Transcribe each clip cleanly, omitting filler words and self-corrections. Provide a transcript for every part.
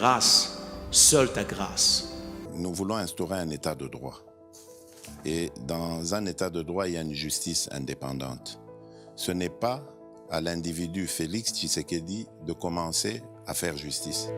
grâce, seule ta grâce. Nous voulons instaurer un état de droit. Et dans un état de droit, il y a une justice indépendante. Ce n'est pas à l'individu Félix Tshisekedi de commencer à faire justice.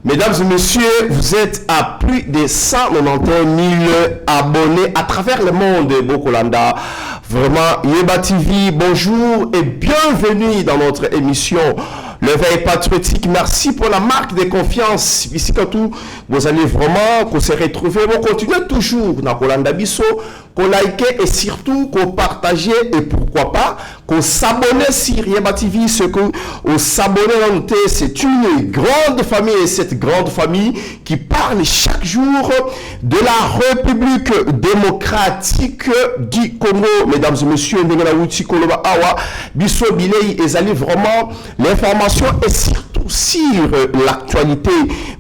Mesdames et messieurs, vous êtes à plus de 191 000 abonnés à travers le monde, Bokolanda. Vraiment, Yeba TV, bonjour et bienvenue dans notre émission L'éveil patriotique. Merci pour la marque de confiance. Ici, quand tout, vous allez vraiment qu'on se retrouver. Vous continuez toujours dans Kolanda Bisso, qu'on like et surtout qu'on partage et pourquoi pas qu'on s'abonne sur Yeba TV. Ce que on s'abonne dans notre, c'est une grande famille et cette grande famille qui parle chaque jour de la République démocratique du Congo. Mesdames et messieurs, Bisso Bilei ezali vraiment l'information et surtout sur l'actualité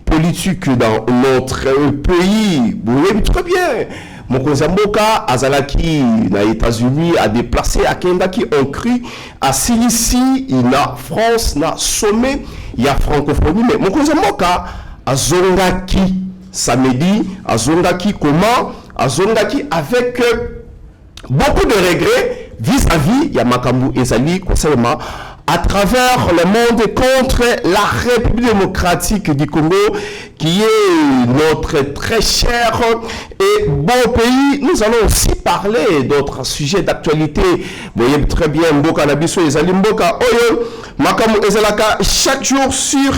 politique dans notre pays. Vous voyez très bien. Mokonzi Mboka Azalaki na États-Unis a déplacé à Kendaki ont cru à Silici, na France, na sommet, il y a francophonie, mais Mokonzi Mboka Azongaki samedi, Azongaki comment? Azongaki avec beaucoup de regrets vis-à-vis Yamakambu Ezali concernant à travers le monde contre la République démocratique du Congo qui est notre très cher et beau pays. Nous allons aussi parler d'autres sujets d'actualité. Vous voyez très bien Mboka Nabiso Ezali Mboka Oyo Makamu Ezalaka chaque jour sur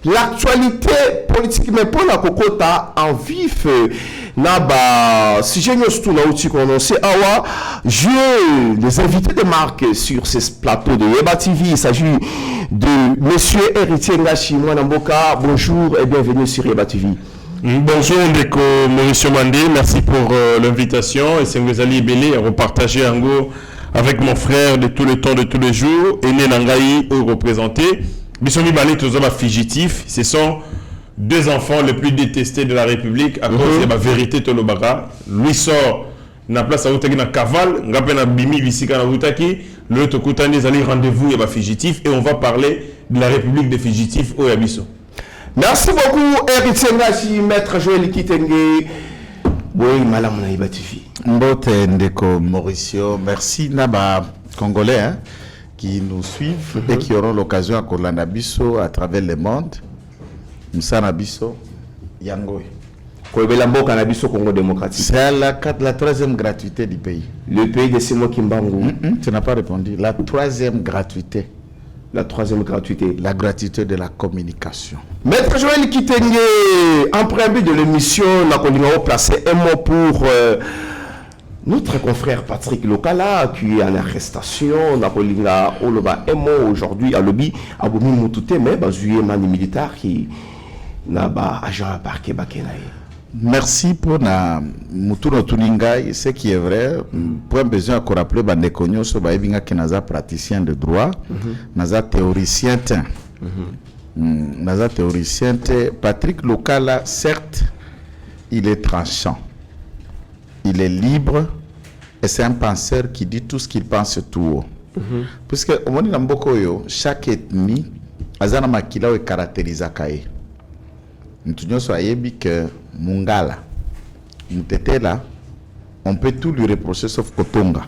l'actualité politique, mais pour la Kokota en vif Naba sujet nous na outil qu'on sait awa je les invités de marque sur ce plateau de Yeba TV. Il s'agit de monsieur Héritier Ngashi Mwanamboka. Bonjour et bienvenue sur Yeba TV. Bonjour Ndeko Mauricio Mandé, merci pour l'invitation et c'est Ngezali Belé à repartager en gros avec mon frère de tout le temps, de tous les jours, Ene Nangaï représenté. Bissomi Balé Tozoma fugitif, ce sont deux enfants les plus détestés de la République à cause de la vérité Tolobaka. Lui sort na place à Outaki na Kaval, ngape na Bimi Visika na Outaki, le Tokutani Zali rendez-vous et ba fugitif et on va parler de la République des fugitifs au Yabiso. Merci beaucoup Héritier Ngashi, maître Joël Kitenge. Oui, madame Naïba TV. Mbote Ndeko Mauricio, merci Naba Congolais hein, qui nous suivent et qui auront l'occasion à Kolanda Bisso à travers le monde. Moussa Bisso, Yangoy. Congo démocratique. C'est la troisième gratuité du pays. Le pays de Simo Kimbangu. Tu n'as pas répondu. La troisième gratuité. La troisième gratuité. La gratuité de la communication. Maître Joël Kitenge, en préambule de l'émission, nous avons placé un mot pour notre confrère Patrick Lokala qui est en arrestation. Nous avons un mot aujourd'hui à l'objet à Boumi Moutouté, mais bazué mani militaire qui n'a pas agent parquet Bakenaï. Merci pour na Mutuno Tuningai, ce qui est vrai. Pour un besoin à rappeler Bandekonyo, so baïbinga qui naza praticien de droit, naza théoricien. Naza théoricien. Patrick Lokala, certes, il est tranchant. Il est libre et c'est un penseur qui dit tout ce qu'il pense tout haut. Puisque au monde Nambokoyo, chaque ethnie, azana makila est caractérisée kaye. Nous soyez que Mungala, Mtetela, on peut tout lui reprocher sauf Kotonga.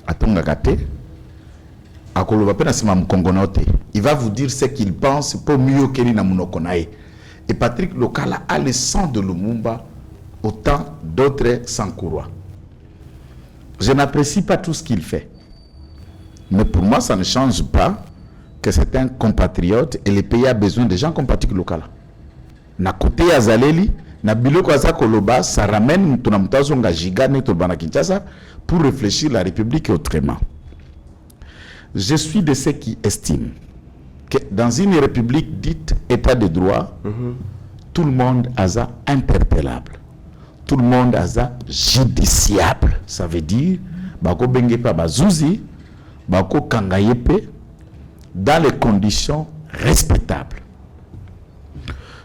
Atonga Kate, Akoloba Pena Sima Mkongonote. Il va vous dire ce qu'il pense pour mieux qu'il n'a monokonae. Et Patrick Lokala a le sang de Lumumba, autant d'autres Sankourois. Je n'apprécie pas tout ce qu'il fait. Mais pour moi, ça ne change pas que c'est un compatriote et le pays a besoin de gens comme Patrick Lokala. Na côté ya Zaleli, na biloko za koloba, ça ramène tunamtazonga gigane tolbana Kinshasa pour réfléchir la République autrement. Je suis de ceux qui estiment que dans une République dite État de droit, tout le monde est interpellable. Tout le monde est judiciable. Ça veut dire, bako bengepa bazouzi, bako kangayepe, dans les conditions respectables.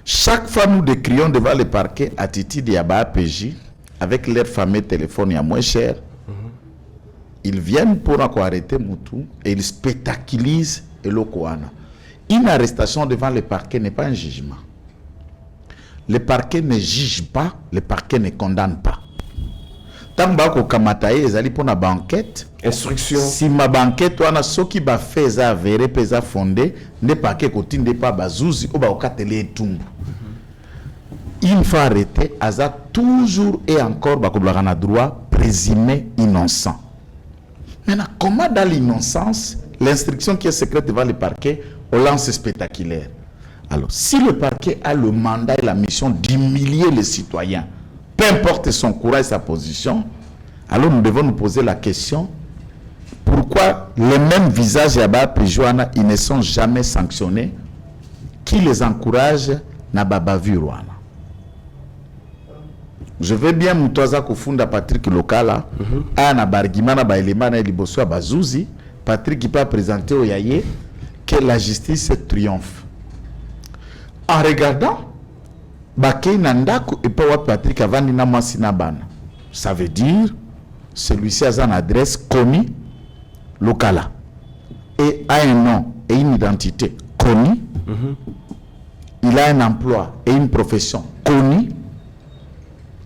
Chaque fois nous décrions devant le parquet attitude de APJ avec leur fameux téléphone à moins cher. Ils viennent pour arrêter Moutou et ils spectaculisent le Kouana. Une arrestation devant le parquet n'est pas un jugement. Le parquet ne juge pas, le parquet ne condamne pas. Tant que kamataye ezali pour na banquette, Instruction. si ma banquette wana soki ba fait za avéré pesa fondé, ne parquet kotinde pas bazouzi ou ba okatele etumbu. Une fois arrêté, aza toujours et encore ba koblana droit présumé innocent. Maintenant, comment dans l'innocence, l'instruction qui est secrète devant le parquet, on lance spectaculaire. Alors, si le parquet a le mandat et la mission d'humilier les citoyens, peu importe son courage et sa position, alors nous devons nous poser la question, pourquoi les mêmes visages Péjoana, ils ne sont jamais sanctionnés? Qui les encourage na babavuruana? Je veux bien Moutoaza Kofunda Patrick Lokala, na bargimana ba elemana liboso bazouzi, Patrick qui peut présenter au Yaye que la justice triomphe. En regardant Bakei Nandaku et pas Patrick Avani na Masina Bana. Ça veut dire celui-ci a une adresse connue Lokala et a un nom et une identité connue. Il a un emploi et une profession connue.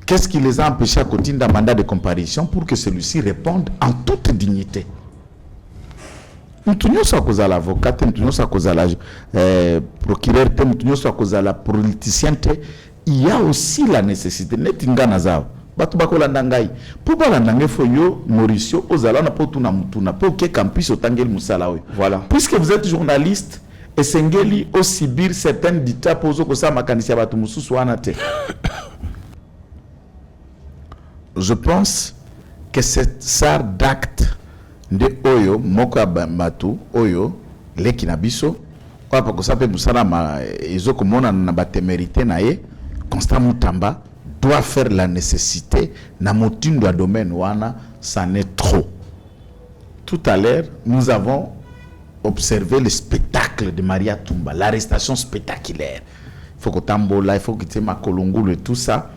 Qu'est-ce qui les a empêchés à continuer d'un mandat de comparution pour que celui-ci réponde en toute dignité? Nous sommes à cause de l'avocat, nous sommes à cause de la procureur, nous sommes à cause de la politicien. Il y a aussi la nécessité. Voilà. Puisque vous êtes journaliste, et Sengeli aussi bir certaines dictats pour que ça makanisia batumusu soanate. Je pense que cette sar d'acte de Oyo, Moko Batu, Oyo, le Kinabiso, quoi parce que ça peut musala ma ezoko mona na batemerité nae, Constant Mutamba doit faire la nécessité na motindo a domaine wana, ça n'est trop. Tout à l'heure, nous avons observé le spectacle de Maria Tumba, l'arrestation spectaculaire. Il faut que Tambola, il faut que tu Makolongulu et tout ça.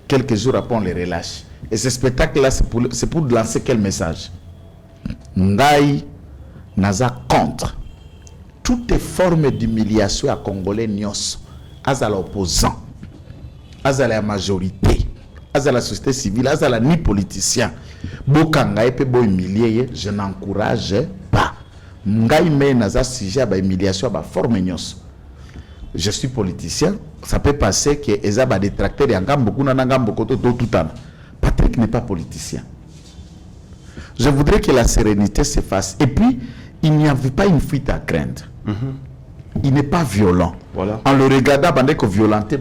Quelques jours après, on les relâche. Et ce spectacle-là, c'est pour lancer quel message? Ngai naza contre toutes formes d'humiliation à Congolais nyos, à l'opposant, à la majorité, à la société civile, à la ni politicien. Bokanga epe bo humilier, je n'encourage pas. Ngai me naza sujet à humiliation à forme nyos. Je suis politicien, ça peut passer que ezaba détracteur et ngam beaucoup na ngam beaucoup tout temps. Patrick n'est pas politicien. Je voudrais que la sérénité s'efface. Et puis, il n'y avait pas une fuite à craindre. Il n'est pas violent. Voilà. En le regardant, violenté,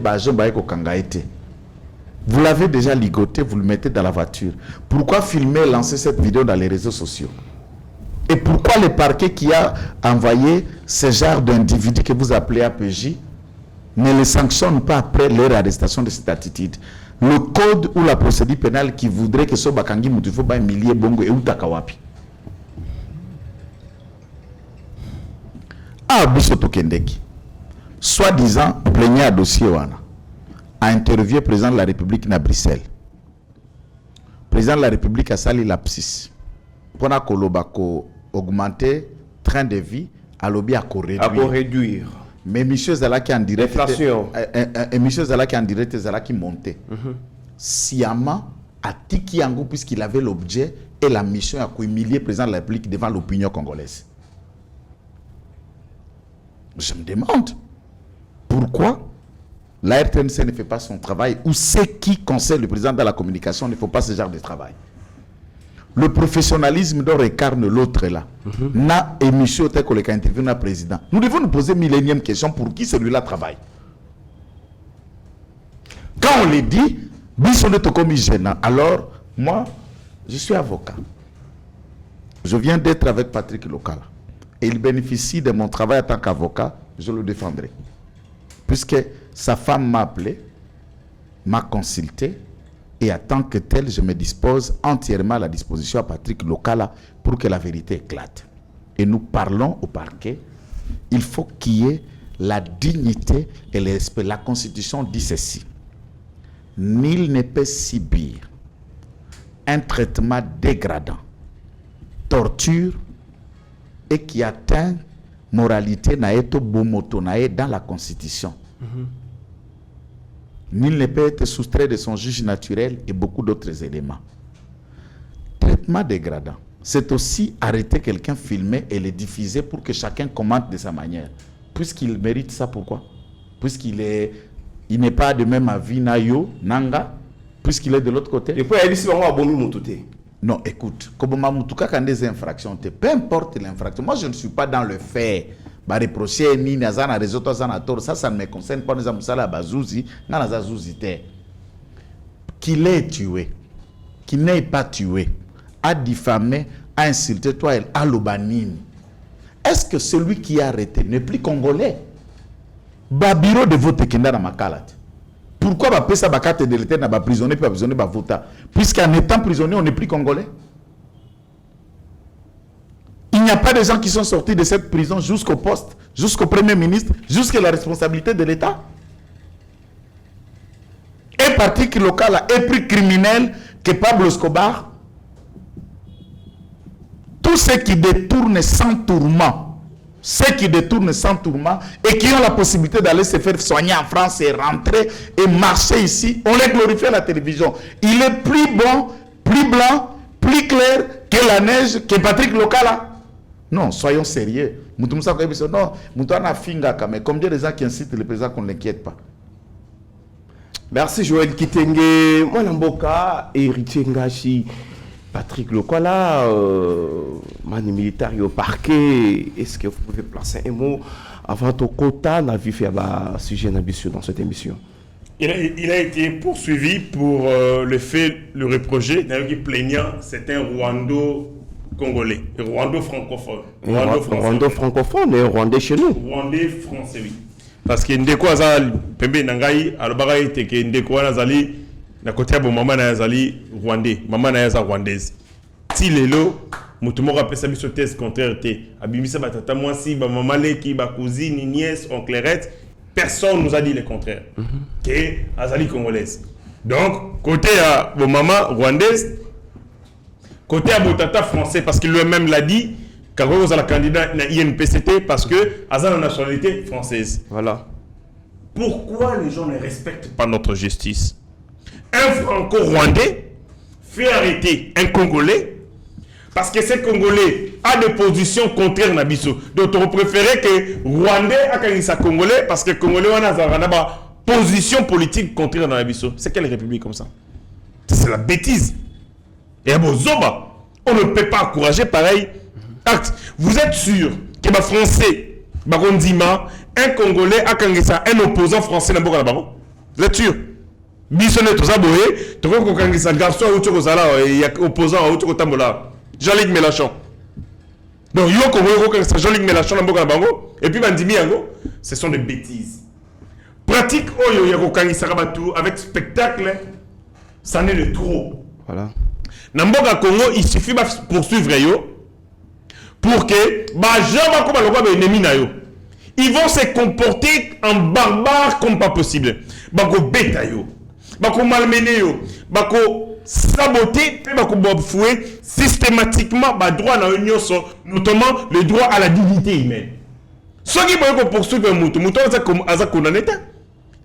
vous l'avez déjà ligoté, vous le mettez dans la voiture. Pourquoi filmer et lancer cette vidéo dans les réseaux sociaux? Et pourquoi le parquet qui a envoyé ce genre d'individu que vous appelez APJ ne les sanctionne pas après leur arrestation de cette attitude? Le code ou la procédure pénale qui voudrait que ce Bakangi Moutifo ba millier bongo et Utakawapi. Ah, Bissoto Kendeki, soi-disant plaignant à dossier wana, a interviewé le président de la République à Bruxelles. Le président de la République a sali lapsis. Pour augmenter train de vie, à lobby à réduire. Mais monsieur Zalaki en direct, monsieur Zalaki en direct, Zalaki monté. Sciemment, à Tiki Yango, puisqu'il avait l'objet et la mission à humilier le président de la République devant l'opinion congolaise. Je me demande pourquoi la RTNC ne fait pas son travail, ou ceux qui conseillent le président de la communication ne font pas ce genre de travail. Le professionnalisme dont incarne l'autre là, n'a émission tel que le interview n'a président. Nous devons nous poser millénième question pour qui celui-là travaille. Quand on les dit, alors moi, je suis avocat. Je viens d'être avec Patrick Lokala. Et il bénéficie de mon travail en tant qu'avocat, je le défendrai. Puisque sa femme m'a appelé, m'a consulté, et en tant que tel, je me dispose entièrement à la disposition à Patrick Lokala pour que la vérité éclate. Et nous parlons au parquet, il faut qu'il y ait la dignité et le respect. La Constitution dit ceci: nul ne peut subir un traitement dégradant, torture et qui atteint moralité naeto bomoto nae dans la Constitution. Nul ne peut être soustrait de son juge naturel et beaucoup d'autres éléments. Traitement dégradant, c'est aussi arrêter quelqu'un, filmer et le diffuser pour que chacun commente de sa manière. Puisqu'il mérite ça, pourquoi? Puisqu'il n'est pas de même avis Nayo, Nanga, puisqu'il est de l'autre côté. Et puis, il dit non, écoute, comme Mamoutuka quand des infractions, peu importe l'infraction, moi je ne suis pas dans le fait. Bah reprocher ni nazana réseau ça ne me concerne pas. Nous avons ça la bazouzi, nanaza zouzité. Qu'il ait tué, qu'il n'ait pas tué, a diffamé, a insulté toi et a l'obanine. Est-ce que celui qui a arrêté n'est plus congolais? Bah bureau de vote qui n'a pas makalat. Pourquoi bah pesa bah carte de l'été n'a pas prisonnier pas prisonnier bah vota? Puisqu'en étant prisonnier on n'est plus congolais. Il n'y a pas de gens qui sont sortis de cette prison jusqu'au poste, jusqu'au premier ministre, jusqu'à la responsabilité de l'État. Un parti local est plus criminel que Pablo Escobar. Tous ceux qui détournent sans tourment, et qui ont la possibilité d'aller se faire soigner en France et rentrer et marcher ici, on les glorifie à la télévision. Il est plus bon, plus blanc, plus clair que la neige que Patrick Lokala. Non, soyons sérieux. Non, mais combien de gens qui incitent le président qu'on ne l'inquiète pas? Merci Joël Kitenge, Mwanamboka, héritier Ngashi, Patrick Lokala, mani militaire au parquet. Est-ce que vous pouvez placer un mot avant ton quota n'a vu faire un sujet d'ambition dans cette émission? Il a été poursuivi pour le fait, le reprocher, d'ailleurs qui plaignant, c'est un Rwando-Congolais, Rwando-francophone. Rwando-francophone et Rwandais chez nous. Rwandais français, oui. Parce que ndeko azali pembe nangai alobaka ite ke ndeko azali na côté ya maman na azali rwandais, maman na azali rwandaise. Ti lelo mutu moko apesa biso thèse contraire te. Abimisa batata mwasi ba maman leki ba cousine nièce onclerette, personne nous a dit le contraire. Que azali congolaise. Donc côté ya maman rwandaise, côté ya tata français parce qu'il lui-même l'a dit. Quand vous êtes candidat à l'INPCT parce que Azan a une nationalité française. Voilà. Pourquoi les gens ne respectent pas notre justice? Un franco-rwandais fait arrêter un Congolais parce que ce Congolais a des positions contraires à Nabiso. Donc on préférait que Rwandais a sa Congolais parce que Congolais a une position politique contraire à Nabiso. C'est quelle république comme ça? C'est la bêtise. Et à Bozoba, on ne peut pas encourager pareil. Acte. Vous êtes sûr que les Français, un Congolais a un opposant français dans le Baron? Vous êtes sûr? Bissonnet, tout ça, tu vois qu'on a un garçon il y a opposant à Tambola. Jean-Luc Mélenchon. Donc, il y a un Jean-Luc Mélenchon dans le Baron. Et puis, Bandimi, ce sont des bêtises. Pratique, il y a un avec spectacle, ça n'est de trop. Voilà. Dans le Congo, il suffit de poursuivre. Pour que ils vont se comporter en barbares comme pas possible. Bako beta yo, bako malmener yo, bako saboter, bako bafouer systématiquement ba droit na union, notamment le droit à la dignité humaine. Ceux qui veulent poursuivre un mouton,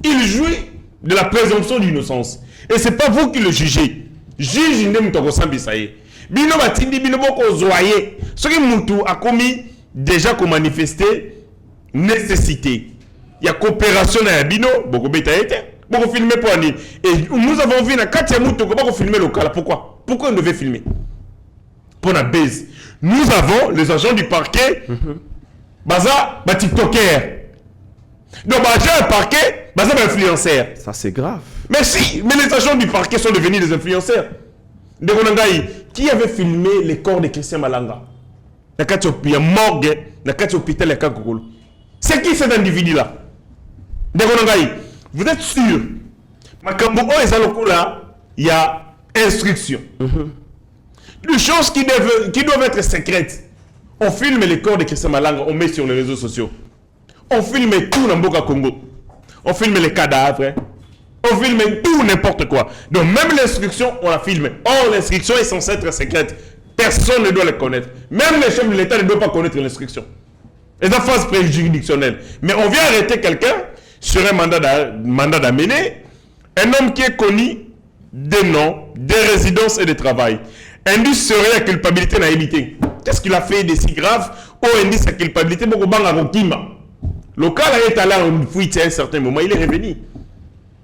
il jouit de la présomption d'innocence. Et c'est pas vous qui le jugez. Juge ne mutoko sambisaye. Bino batindi bino boko zoyer. Ce qui mutu a commis déjà qu'on manifesté nécessité. il y a coopération à Bino, beaucoup bêta été, beaucoup filmer pour Annie. Et nous avons vu dans 4e août, beaucoup filmer local. Pourquoi? Pourquoi on devait filmer? Pour la base. Nous avons les agents du parquet, baza, ba TikToker. Donc, agent du parquet, baza, ba influenceur. Ça, c'est grave. Mais si, mais les agents du parquet sont devenus des influenceurs. Qui avait filmé les corps de Christian Malanga? Il y a morgue, il y a hôpital, c'est qui cet individu-là? Vous êtes sûr? Il y a instruction. Les choses qui doivent être secrètes. On filme les corps de Christian Malanga, on met sur les réseaux sociaux. On filme tout dans Mboka Congo. On filme les cadavres. On filme tout, n'importe quoi. Donc même l'instruction, on la filme. Or, l'instruction est censée être secrète. Personne ne doit la connaître. Même les chefs de l'État ne doivent pas connaître l'instruction. C'est une phase préjuridictionnelle. Mais on vient arrêter quelqu'un sur un mandat d'amener. Un homme qui est connu des noms, des résidences et des travail. Indice serait la culpabilité n'a évité. Qu'est-ce qu'il a fait de si grave? Ou indice la culpabilité, beaucoup banga rokima. Le cas est allé en fuite à un certain moment, il est revenu.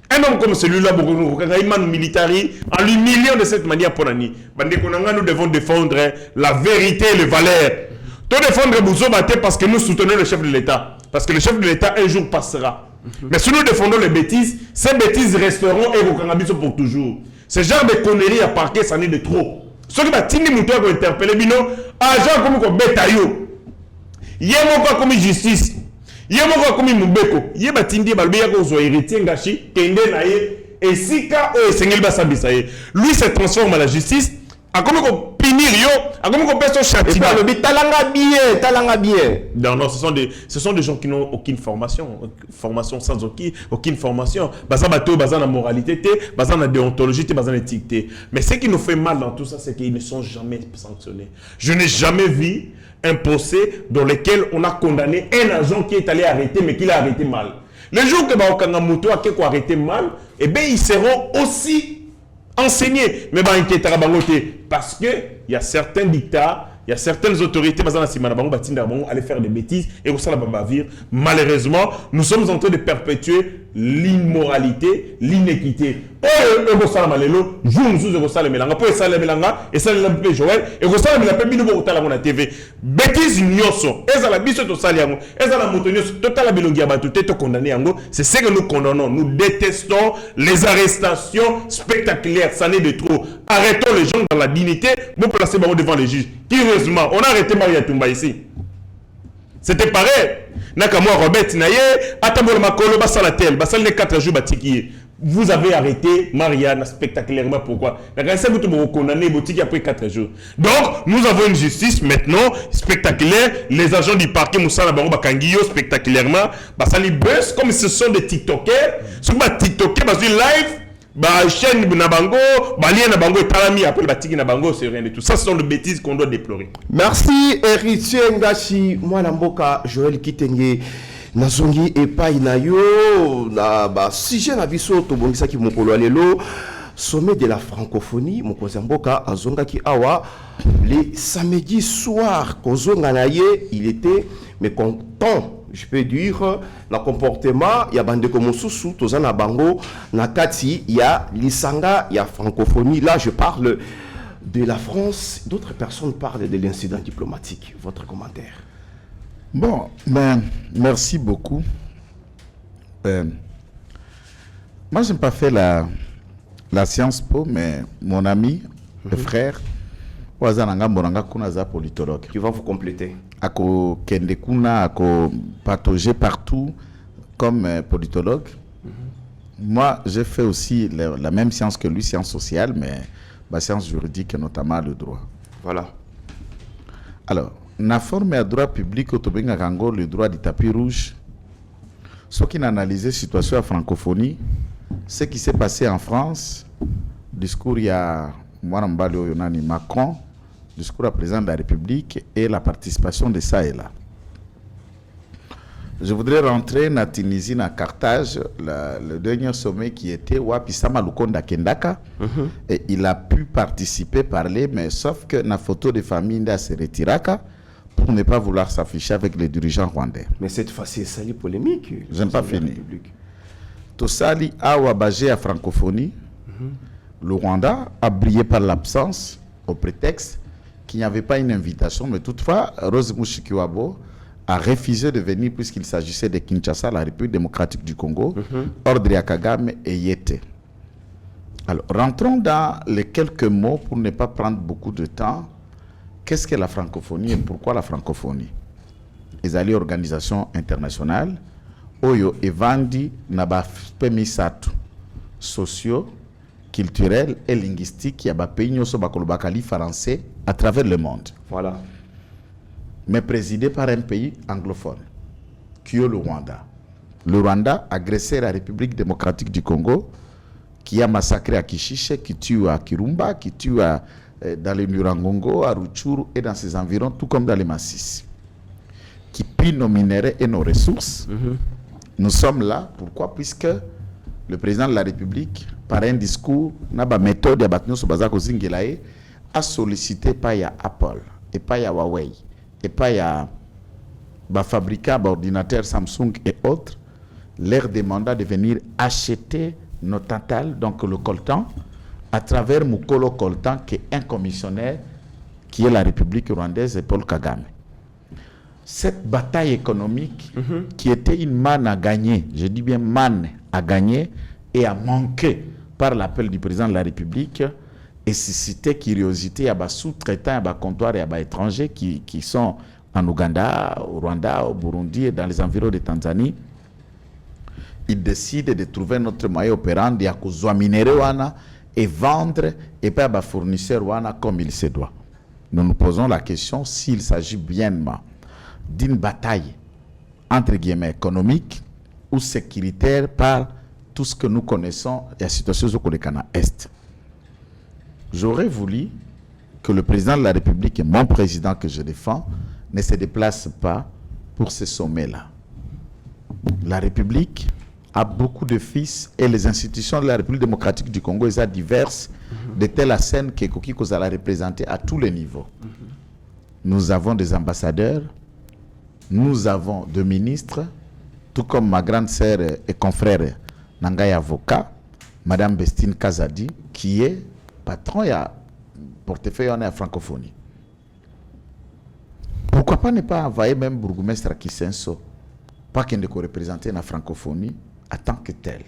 Un homme comme celui-là, en l'humiliant de cette manière pour Nani, nous devons défendre la vérité et les valeurs. Tout défendre Bouzobate parce que nous soutenons le chef de l'État. Parce que le chef de l'État un jour passera. Mais si nous défendons les bêtises, ces bêtises resteront et pour toujours. Ce genre de conneries à parquet, ça n'est de trop. Ce qui va tini mouton pour interpeller Bino, agent comme Betayo. Yémo comme justice. Yémo comme Mubeko. Yéba tindi balbeya ko zo héritier ngashi, kende na ye, et sika o esengel basabisa ye. Lui se transforme à la justice. A comme qu'on punir yo, a comme qu'on pèse son châtiment. Talanga bien. Non, non, ce sont des gens qui n'ont aucune formation sans aucune formation. Bazan bateau, bazan la moralité, bazan la déontologie, bazan l'éthique. Mais ce qui nous fait mal dans tout ça, c'est qu'ils ne sont jamais sanctionnés. Je n'ai jamais vu un procès dans lequel on a condamné un agent qui est allé arrêter, mais qui l'a arrêté mal. Le jour que Baokanga Mouto a arrêté mal, eh bien, ils seront aussi enseignés. Mais parce qu'il y a certains dictats, il y a certaines autorités aller faire des bêtises et au malheureusement, nous sommes en train de perpétuer l'immoralité, l'inéquité. C'est ce que nous condamnons. Nous détestons les arrestations spectaculaires. Ça n'est de trop. Arrêtons les gens dans la dignité. Vous placez devant les juges. Curieusement, on a arrêté Maria Toumba ici. C'était pareil. Nakamwa Robert Naye, Atabol Makolo, Basalatel, Basal les 4 jours Batiki. Vous avez arrêté Marianne spectaculairement. Pourquoi? Vous condamné Botiki après 4 jours. Donc, nous avons une justice maintenant spectaculaire. Les agents du parquet Moussa Nabango Bakangio spectaculairement. Basali buzz comme ce sont des TikTokers. Ce sont des TikTokers, basali live. Chaîne Nabango, Balien Nabango et Talami, après Batiki Nabango, c'est rien de tout. Ça, ce sont des bêtises qu'on doit déplorer. Merci, Héritier Ngashi. Moi, Namboka, Joël Kitenge, Nazongi et Painayo, sujet na biso, Tobongisa ki Mokolo Alelo, sommet de la francophonie, Mokozamboka, Azonga ki Awa, les samedis soirs, Kozonga Naye, il était mécontent. Je peux dire, le comportement, il y a bande comme Soussou, Tozana Bango, Nakati, il y a l'Isanga, il y a francophonie. Là, je parle de la France. D'autres personnes parlent de l'incident diplomatique. Votre commentaire? Bon, ben, merci beaucoup. Moi, je n'ai pas fait la Sciences Po, mais mon ami, le frère, politologue. Qui va vous compléter. Ako Kendekuna, ako patauger partout comme politologue. Moi, j'ai fait aussi la même science que lui, sciences sociales, mais la science juridique et notamment le droit. Voilà. Alors, na formé à droit public au Tobenga Kango, le droit du tapis rouge. Ce qui n'a analysé la situation à francophonie, ce qui s'est passé en France, discours il y a Macron, discours à président de la République et la participation de ça et là. Je voudrais rentrer en Tunisie, à Carthage, le dernier sommet qui était Wapisama Lukonda Kendaka. Et il a pu participer, parler, mais sauf que la photo de famille s'est retirée pour ne pas vouloir s'afficher avec les dirigeants rwandais. Mais cette fois-ci, c'est une polémique. Je n'ai pas fini. Tosali Awa Bagé à francophonie. Le Rwanda a brillé par l'absence, au prétexte qu'il n'y avait pas une invitation. Mais toutefois, Rose Mushikiwabo a refusé de venir puisqu'il s'agissait de Kinshasa, la République démocratique du Congo, Ordre Kagame et Yete. Alors, rentrons dans les quelques mots pour ne pas prendre beaucoup de temps. Qu'est-ce que la francophonie et pourquoi la francophonie? Les alliés organisation internationale, Oyo Evandi Nabafemisatu, sociaux, culturels et linguistiques, qui a pays nyoso bakolobakali français à travers le monde. Voilà. Mais présidé par un pays anglophone, qui est le Rwanda. Le Rwanda, agressé la République démocratique du Congo, qui a massacré à Kishishe, qui tue à Kirumba, qui tue dans les Murangongo, à Rutshuru et dans ses environs, tout comme dans les Massissi, qui pille nos minéraux et nos ressources. Nous sommes là, pourquoi? Puisque le président de la République, par un discours, méthode a sollicité pas Apple, et pas Huawei, et pas fabricants d'ordinateurs Samsung et autres, leur demanda de venir acheter nos tantales, donc le coltan, à travers Mukolo Coltan, qui est un commissionnaire qui est la République rwandaise et Paul Kagame. Cette bataille économique qui était une manne à gagner, je dis bien manne à gagner et à manquer par l'appel du président de la République, et suscité curiosité à des sous-traitants, à des comptoirs et à des étrangers qui sont en Ouganda, au Rwanda, au Burundi et dans les environs de Tanzanie. Ils décident de trouver notre moyen opérant de minérer et vendre et pas à fournisseurs comme il se doit. Nous nous posons la question s'il s'agit bien d'une bataille entre guillemets économique ou sécuritaire par tout ce que nous connaissons et la situation au Kolekana Est. J'aurais voulu que le président de la République et mon président que je défends ne se déplacent pas pour ce sommet-là. La République a beaucoup de fils et les institutions de la République démocratique du Congo sont diverses, de telle scène que Kokiko a représenter à tous les niveaux. Nous avons des ambassadeurs, nous avons des ministres, tout comme ma grande sœur et confrère Nangai avocat, Madame Bestine Kazadi, qui est patron et portefeuille en francophonie. Pourquoi pas ne pas envoyer même bourgmestre Kisenso, pas qu'il ne représenter la francophonie en tant que tel.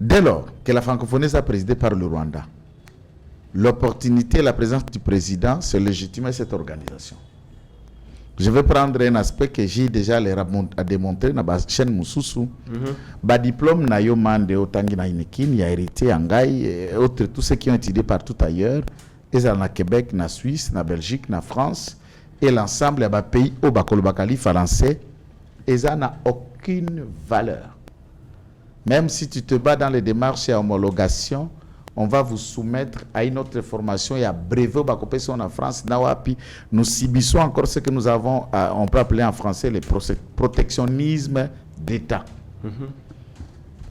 Dès lors que la francophonie est présidée par le Rwanda, l'opportunité et la présence du président, c'est légitimer cette organisation. Je vais prendre un aspect que j'ai déjà démontré dans la chaîne Moussousou. Le diplôme na yo mande otangi na inekin, ya hérité Angai et autres, tous ceux qui ont étudié partout ailleurs, ils sont na Québec, na Suisse, na Belgique, na France, et l'ensemble des pays au Bakolobakali français, ils n'ont aucune valeur. Même si tu te bats dans les démarches et homologation, on va vous soumettre à une autre formation et à brevet en France. Nous subissons encore ce que nous avons, on peut appeler en français le protectionnisme d'État.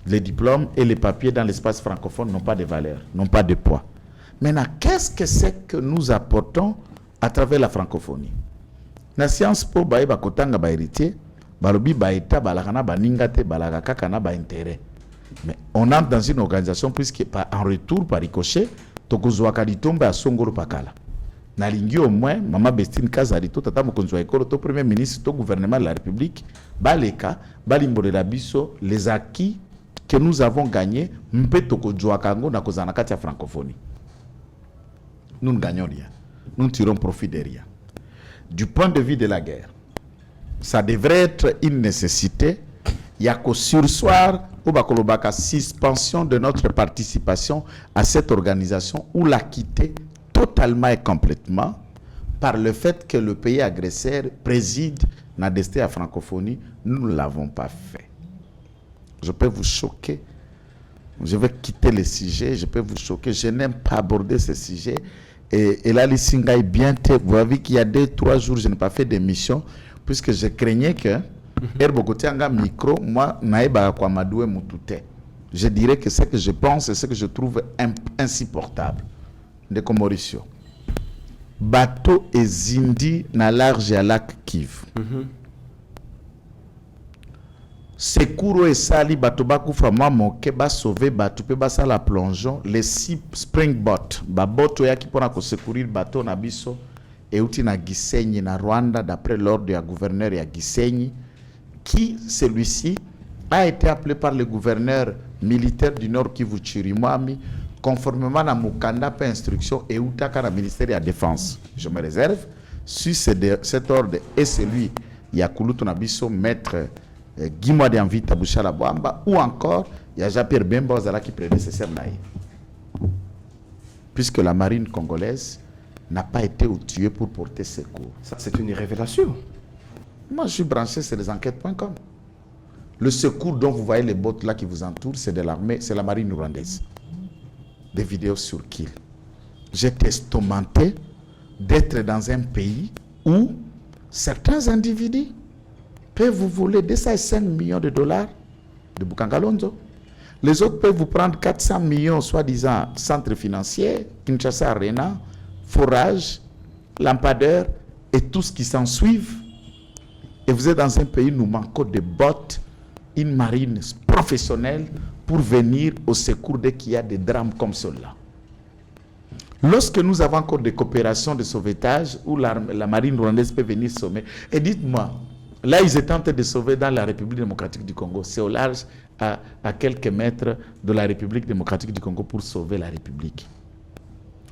Les diplômes et les papiers dans l'espace francophone n'ont pas de valeur, n'ont pas de poids. Maintenant, qu'est-ce que c'est que nous apportons à travers la francophonie? La science pour baïba kotanga ba héritier, balobi ba état balakana ba ningate balaka kana ba intérêt. Mais on entre dans une organisation puisque en retour par ricochet, tokozwaka litomba ya songolo pakala. Nalingi au moins Mama Bestine Kazadi to tata mokonzi wa ekolo to premier ministre to gouvernement de la République baleka balimbolela biso les acquis que nous avons gagnés mpe tokozwaka ngo na kozana kati ya francophonie. Nous ne gagnons rien. Nous ne tirons profit de rien. Du point de vue de la guerre, ça devrait être une nécessité. Il y a qu'au sursoir ou bakolobaka suspension de notre participation à cette organisation ou la quitter totalement et complètement par le fait que le pays agresseur préside la destinée à francophonie. Nous ne l'avons pas fait. Je peux vous choquer. Je vais quitter le sujet. Je peux vous choquer. Je n'aime pas aborder ce sujet. Et là, les Singaï bien, vous avez vu qu'il y a 2-3 jours, je n'ai pas fait d'émission puisque je craignais que micro, moi, je dirais que ce que je pense et ce que je trouve insupportable. De Mauricio. bateau ezindi na large ya lac Kivu. Secours esali bato bakufa mwa moke ba sauver bato pe basala plongeon les 6 springboat baboto yaki pona ko secourir bateau na biso euti na Gisenyi na Rwanda d'après l'ordre du gouverneur ya Gisenyi qui celui-ci a été appelé par le gouverneur militaire du Nord Kivu Chirimwami conformément à Mukanda par instruction et Outaka na ministère de la Défense. Je me réserve sur cet ordre et celui Yakulutu Nabiso maître Guy de Anvita Bouchala Boamba ou encore il y a Jean-Pierre Bemba Ozala qui prédécesseur naï. Puisque la marine congolaise n'a pas été tuée pour porter secours. Ça, c'est une révélation. Moi, je suis branché sur les enquêtes.com. Le secours dont vous voyez les bottes là qui vous entourent, c'est de l'armée, c'est la marine rwandaise. Des vidéos sur Kill. J'étais estomaqué d'être dans un pays où certains individus peuvent vous voler 205 millions de dollars de Bukangalonzo. Les autres peuvent vous prendre 400 millions, soi-disant, centres financiers, Kinshasa Arena, forage, lampadaires et tout ce qui s'en suivent. Et vous êtes dans un pays où nous manquons de bottes, une marine professionnelle pour venir au secours dès qu'il y a des drames comme cela. Lorsque nous avons encore des coopérations de sauvetage où la marine rwandaise peut venir sauver, et dites-moi, là ils étaient en train de sauver dans la République démocratique du Congo, c'est au large à quelques mètres de la République démocratique du Congo pour sauver la République.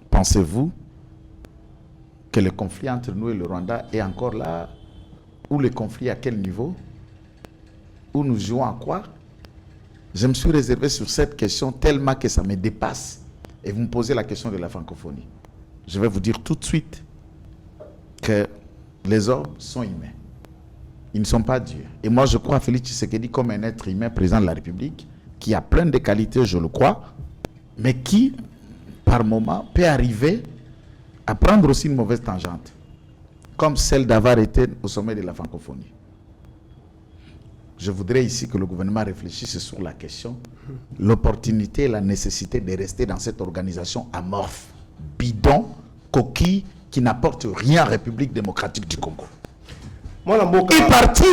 Pensez-vous que le conflit entre nous et le Rwanda est encore là? Ou le conflit à quel niveau? Où nous jouons à quoi? Je me suis réservé sur cette question tellement que ça me dépasse. Et vous me posez la question de la francophonie. Je vais vous dire tout de suite que les hommes sont humains. Ils ne sont pas dieux. Et moi, je crois à Félix Tshisekedi comme un être humain, président de la République, qui a plein de qualités, je le crois, mais qui, par moment, peut arriver à prendre aussi une mauvaise tangente, comme celle d'avoir été au sommet de la francophonie. Je voudrais ici que le gouvernement réfléchisse sur la question, l'opportunité et la nécessité de rester dans cette organisation amorphe, bidon, coquille, qui n'apporte rien à la République démocratique du Congo. Et partir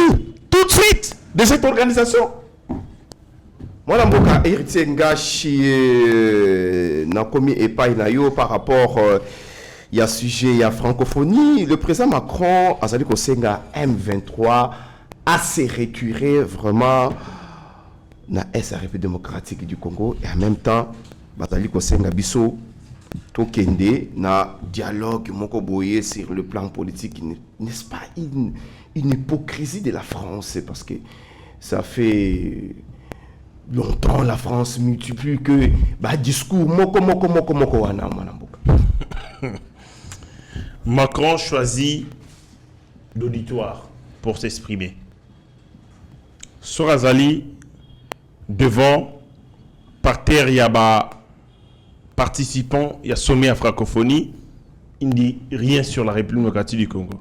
tout de suite de cette organisation. Moi, Mboka, héritier Ngashi, Nakomi et Painayo par rapport il y a sujet, il y a francophonie. Le président Macron, Azali Kosenga M23, a se retiré vraiment na République démocratique du Congo et en même temps, Azali Kosenga Bisso, Tokende, na dialogue moko boye sur le plan politique, n'est-ce pas une hypocrisie de la France? Parce que ça fait longtemps la France multiplie que discours moko wana mwanamboka. Macron choisit l'auditoire pour s'exprimer. Sorazali, devant, par terre, il y a participants, il y a sommet à francophonie, il ne dit rien sur la République démocratique du Congo.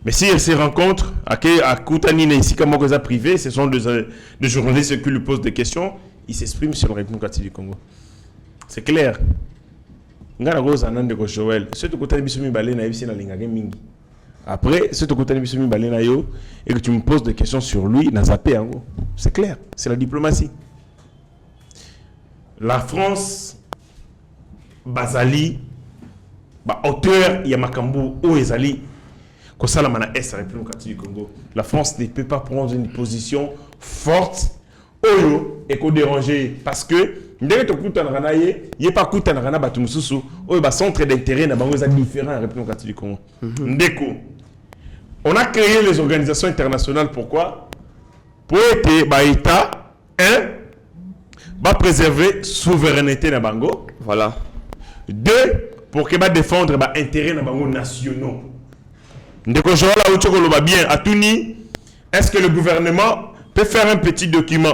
Mais si elle se rencontre, à Koutani et ici, comme on privé, ce sont des journalistes qui lui posent des questions, ils s'expriment sur la République démocratique du Congo. C'est clair. Après, si tu et que tu me poses des questions sur lui, c'est clair, c'est la diplomatie. La France, Bazali, auteur Yamakambu, Oezali, du Congo. La France ne peut pas prendre une position forte et qu'on déranger parce que dès que tu il n'y a pas de centre d'intérêt différent à la République démocratique du Congo. On a créé les organisations internationales. Pourquoi? Pour être État, préserver la souveraineté de Bango. Voilà. 2, pour défendre les intérêts nationaux. Est-ce que le gouvernement peut faire un petit document?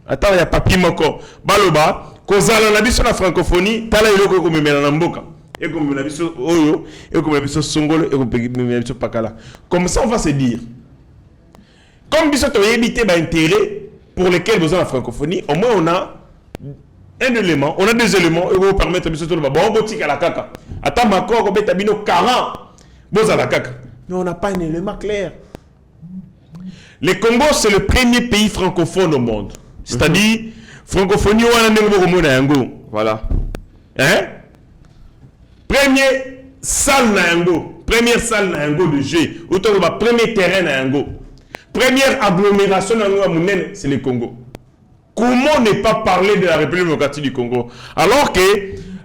Attends, il y a papier moko. Baloba, kozala na biso na francophonie, tala iloko ko memela na mboka. Et comme na biso oyo, et comme na biso songolo, et comme na biso pakala. Comme ça on va se dire. Comme biso to yebité ba intérêt pour lesquels besoin la francophonie, au moins on a un élément, on a des éléments, et vous permettre de se trouver. Bon, on va à la caca. Attends, ma corps, on va 40. Bon, à la caca. Mais on n'a pas un élément clair. Le Congo, c'est le premier pays francophone au monde. C'est-à-dire, francophonie, on a un Voilà. Hein? Première salle de jeu. Autant que premier terrain première agglomération c'est le Congo. Comment ne pas parler de la République démocratique du Congo alors que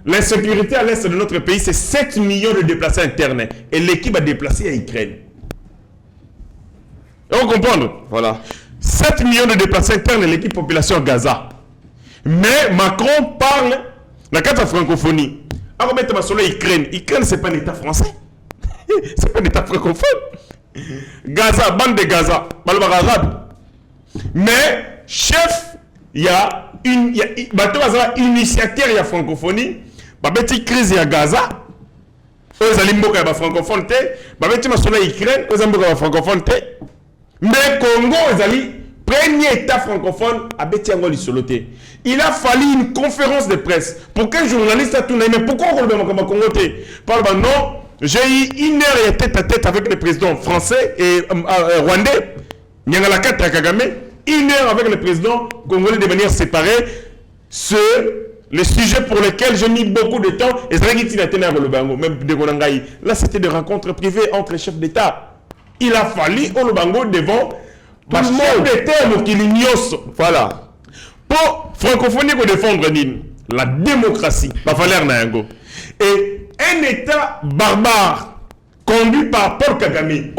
l'insécurité à l'est de notre pays, c'est 7 millions de déplacés internes et l'équipe a déplacé à Ukraine. On comprend? Voilà. 7 millions de déplacés internes et l'équipe population Gaza. Mais Macron parle la carte de francophonie. Alors, on met sur l'Ukraine. L'Ukraine, ce n'est pas un État français. Ce n'est pas un État francophone. Gaza, bande de Gaza, Balbar arabe. Mais, chef, il y a une initiateur, il y a francophonie. Il y a une crise à Gaza. Ils ont une francophone. Il y a une Ukraine. Ils ont une francophone. Mais Congo, ils ont premier État francophone à Betiango l'isoloté. Il a fallu une conférence de presse pour qu'un journaliste a tourné. Mais pourquoi on remet comme Congo? Non, j'ai eu une heure tête à tête avec le président français et rwandais, Nyangalaka Kagame, une heure avec le président congolais de manière séparée sur le sujet pour lequel j'ai mis beaucoup de temps. Et là, c'était des rencontres privées entre les chefs d'État. Il a fallu au Lubango devant le chef d'État. Voilà. Pour francophonie pour défendre la démocratie, et un État barbare conduit par Paul Kagame,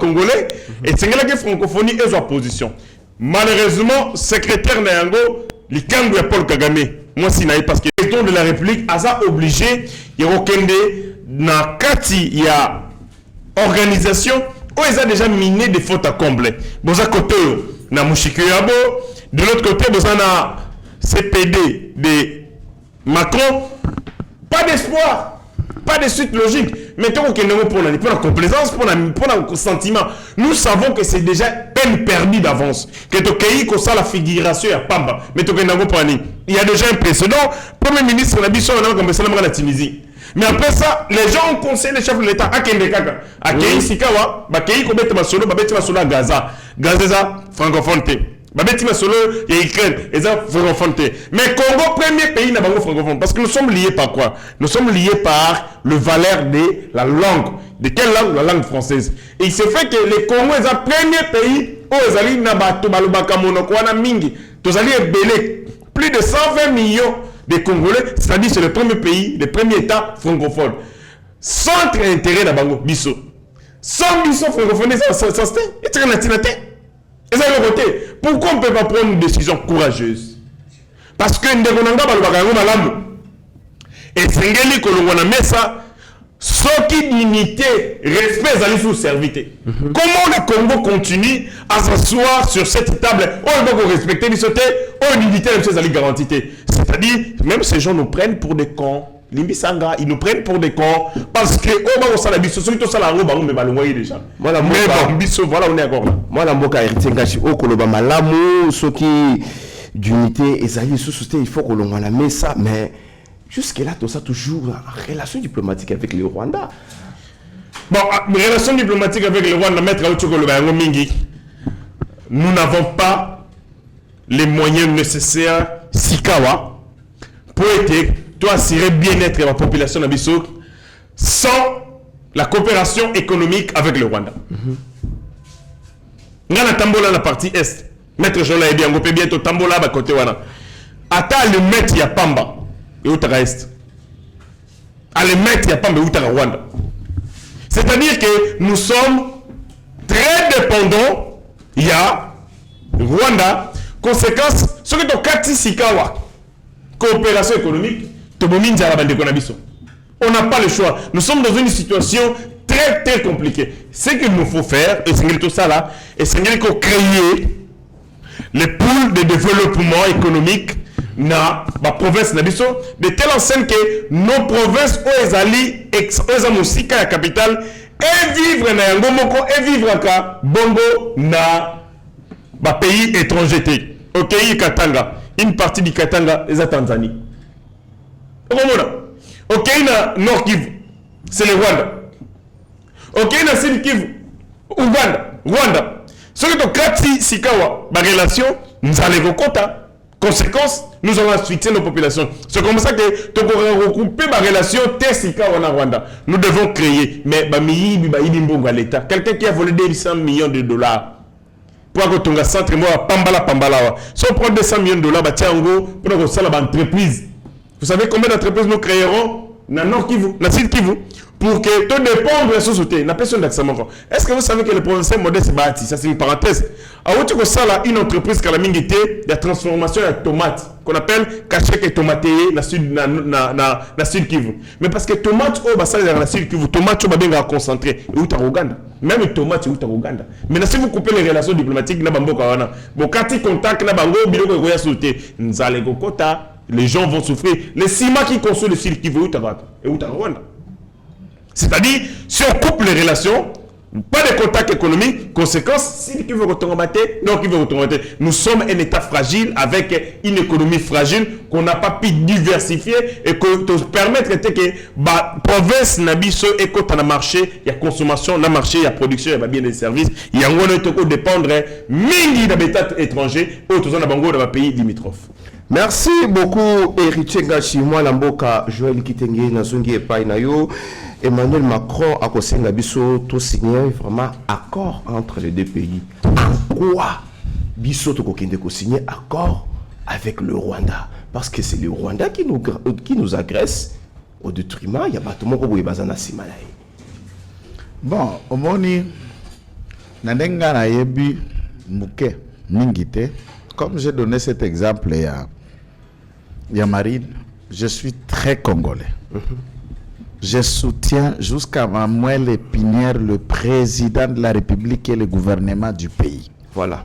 Congolais, et c'est que francophonie est en position. Malheureusement, secrétaire Nayango, l'Ikango et Paul Kagame, moi si naïf parce que le président de la République a obligé, il y a na kati il y a organisation où ils ont déjà miné des fautes à combler. Bon ça côté na Mushikuyabo, de l'autre côté bon ça na CPD de Macron, pas d'espoir, pas de suite logique. Maintenant pour la complaisance, pour le sentiment, nous savons que c'est déjà peine perdue d'avance. Que tu as ça la figuration à Pamba, mais il y a déjà un précédent. Premier ministre de la Tunisie. Mais après ça, les gens ont conseillé les chefs de l'État à Kendekaka, à Kei Sikawa, à Kei Kobet Masolo, à Gaza, Gaza francophone. Babeti Masolo et Ukraine, et ça francophone. Mais Congo, premier pays n'a pas francophone. Parce que nous sommes liés par quoi? Nous sommes liés par le valeur de la langue. De quelle langue? La langue française. Et il se fait que les Congo est le premier pays où ils allaient nabato balubaka monokwana mingi. Tous allaient belé plus de 120 millions de Congolais, c'est-à-dire c'est le premier pays, le premier État francophone. Centre intérêt d'Abango, Bisso. Sans Bisso francophone, ça c'est très natinate. Et ça le côté. Pourquoi on ne peut pas prendre une décision courageuse? Parce que Ndegonanga balubaka malamu. Et Sengeli Kolongwana Messa, soki dignité, respect, zali sous servité. Comment le Congo continue à s'asseoir sur cette table? On doit respecter l'issoté, on dignité, les zali garantie. C'est-à-dire, même ces gens nous prennent pour des cons. Limbisanga, ils nous prennent pour des cons parce que oh bah on s'en habite, ceux qui sont là, on mais bah le déjà. Moi la mais bon, biso, voilà on est encore là. Moi la mboka héritier ngachi au koloba malamu, ceux qui d'unité et ça y est sous il faut que l'on la met ça, mais jusque là tout ça toujours en relation diplomatique avec le Rwanda. Bon, relation diplomatique avec le Rwanda, mettre au Tchokoloba mingi. Nous n'avons pas les moyens nécessaires Sikawa pour assurer bien-être de la population d'Abissou sans la coopération économique avec le Rwanda. Ngana Tambola la partie est, maître Jola et bien, on peut bientôt Tambola à côté wana. Ata le maître ya Pamba et Outara est. À le maître ya Pamba et Outara Rwanda. C'est-à-dire que nous sommes très dépendants. Il y a Rwanda. Conséquence, ce que tu as Kati Sikawa, coopération économique. On n'a pas le choix. Nous sommes dans une situation très très compliquée. Ce qu'il nous faut faire, et c'est tout ça là, et c'est qu'il faut créer les pôles de développement économique dans la province de telle enseigne que nos provinces où ils allaient aussi la capitale et vivre na Yangomoko et vivre à Bongo na pays étranger. Ok, Katanga. une partie du Katanga et la Tanzanie. Ok, na Nord Kivu, c'est le Rwanda. Ok, na Sud Kivu, Rwanda. Ce que tu as Sikawa, ma relation, nous allons recouper. Conséquence, nous allons soutien nos populations. C'est comme ça que tu pourras regrouper ma relation Sikawa en Rwanda. Nous devons créer, mais l'État. Quelqu'un qui a volé 200 millions de dollars. Pour que tu aies centre, moi, Pambala. Si on prend 200 millions de dollars, tiens, pour que ça, l'entreprise. Vous savez combien d'entreprises nous créerons dans Nord Kivu, dans Sud Kivu, pour que tout dépende de la société. Est-ce que vous savez que le provincial modeste est bâti? Ça, c'est une parenthèse. Alors, tu as ça, une entreprise qui a la transformation de tomates, qu'on appelle cachette et tomaté dans le Sud Kivu. Mais parce que tomate, ça dans le Sud Kivu, tomate, on va concentrer. Et où tu as Ouganda? Même les tomates, où tu as Ouganda. Maintenant, si vous coupez les relations diplomatiques, quand tu contacts, les gens vont souffrir. Les ciments qui construisent le Sud Kivu, où tu as Rwanda. C'est-à-dire, si on coupe les relations, pas de contact économique, conséquence, si qui veut retourner, non, qui veut retourner. Nous sommes un État fragile avec une économie fragile qu'on n'a pas pu diversifier et que te permettre que la province n'a pas et quand on a marché, il y a consommation, il y a marché, il y a production, il y a bien des services. Il y a un dépendre mini d'habitats étrangers ou dans le pays limitrophe. Merci beaucoup, Héritier Gachi. Moi, Lamboka, Joël Kitenge, Nazungi et Painayo. Emmanuel Macron a conseillé Bisso tout signé vraiment accord entre les deux pays. En quoi Bisso a signé accord avec le Rwanda? Parce que c'est le Rwanda qui nous agresse au détriment. Il y a pas tout le monde qui est basé Simalaï. Bon, au moni, Nandenga na yebi muke mingite. Comme j'ai donné cet exemple, il y a Marine, je suis très congolais. Je soutiens jusqu'à ma moelle épinière le président de la République et le gouvernement du pays. Voilà.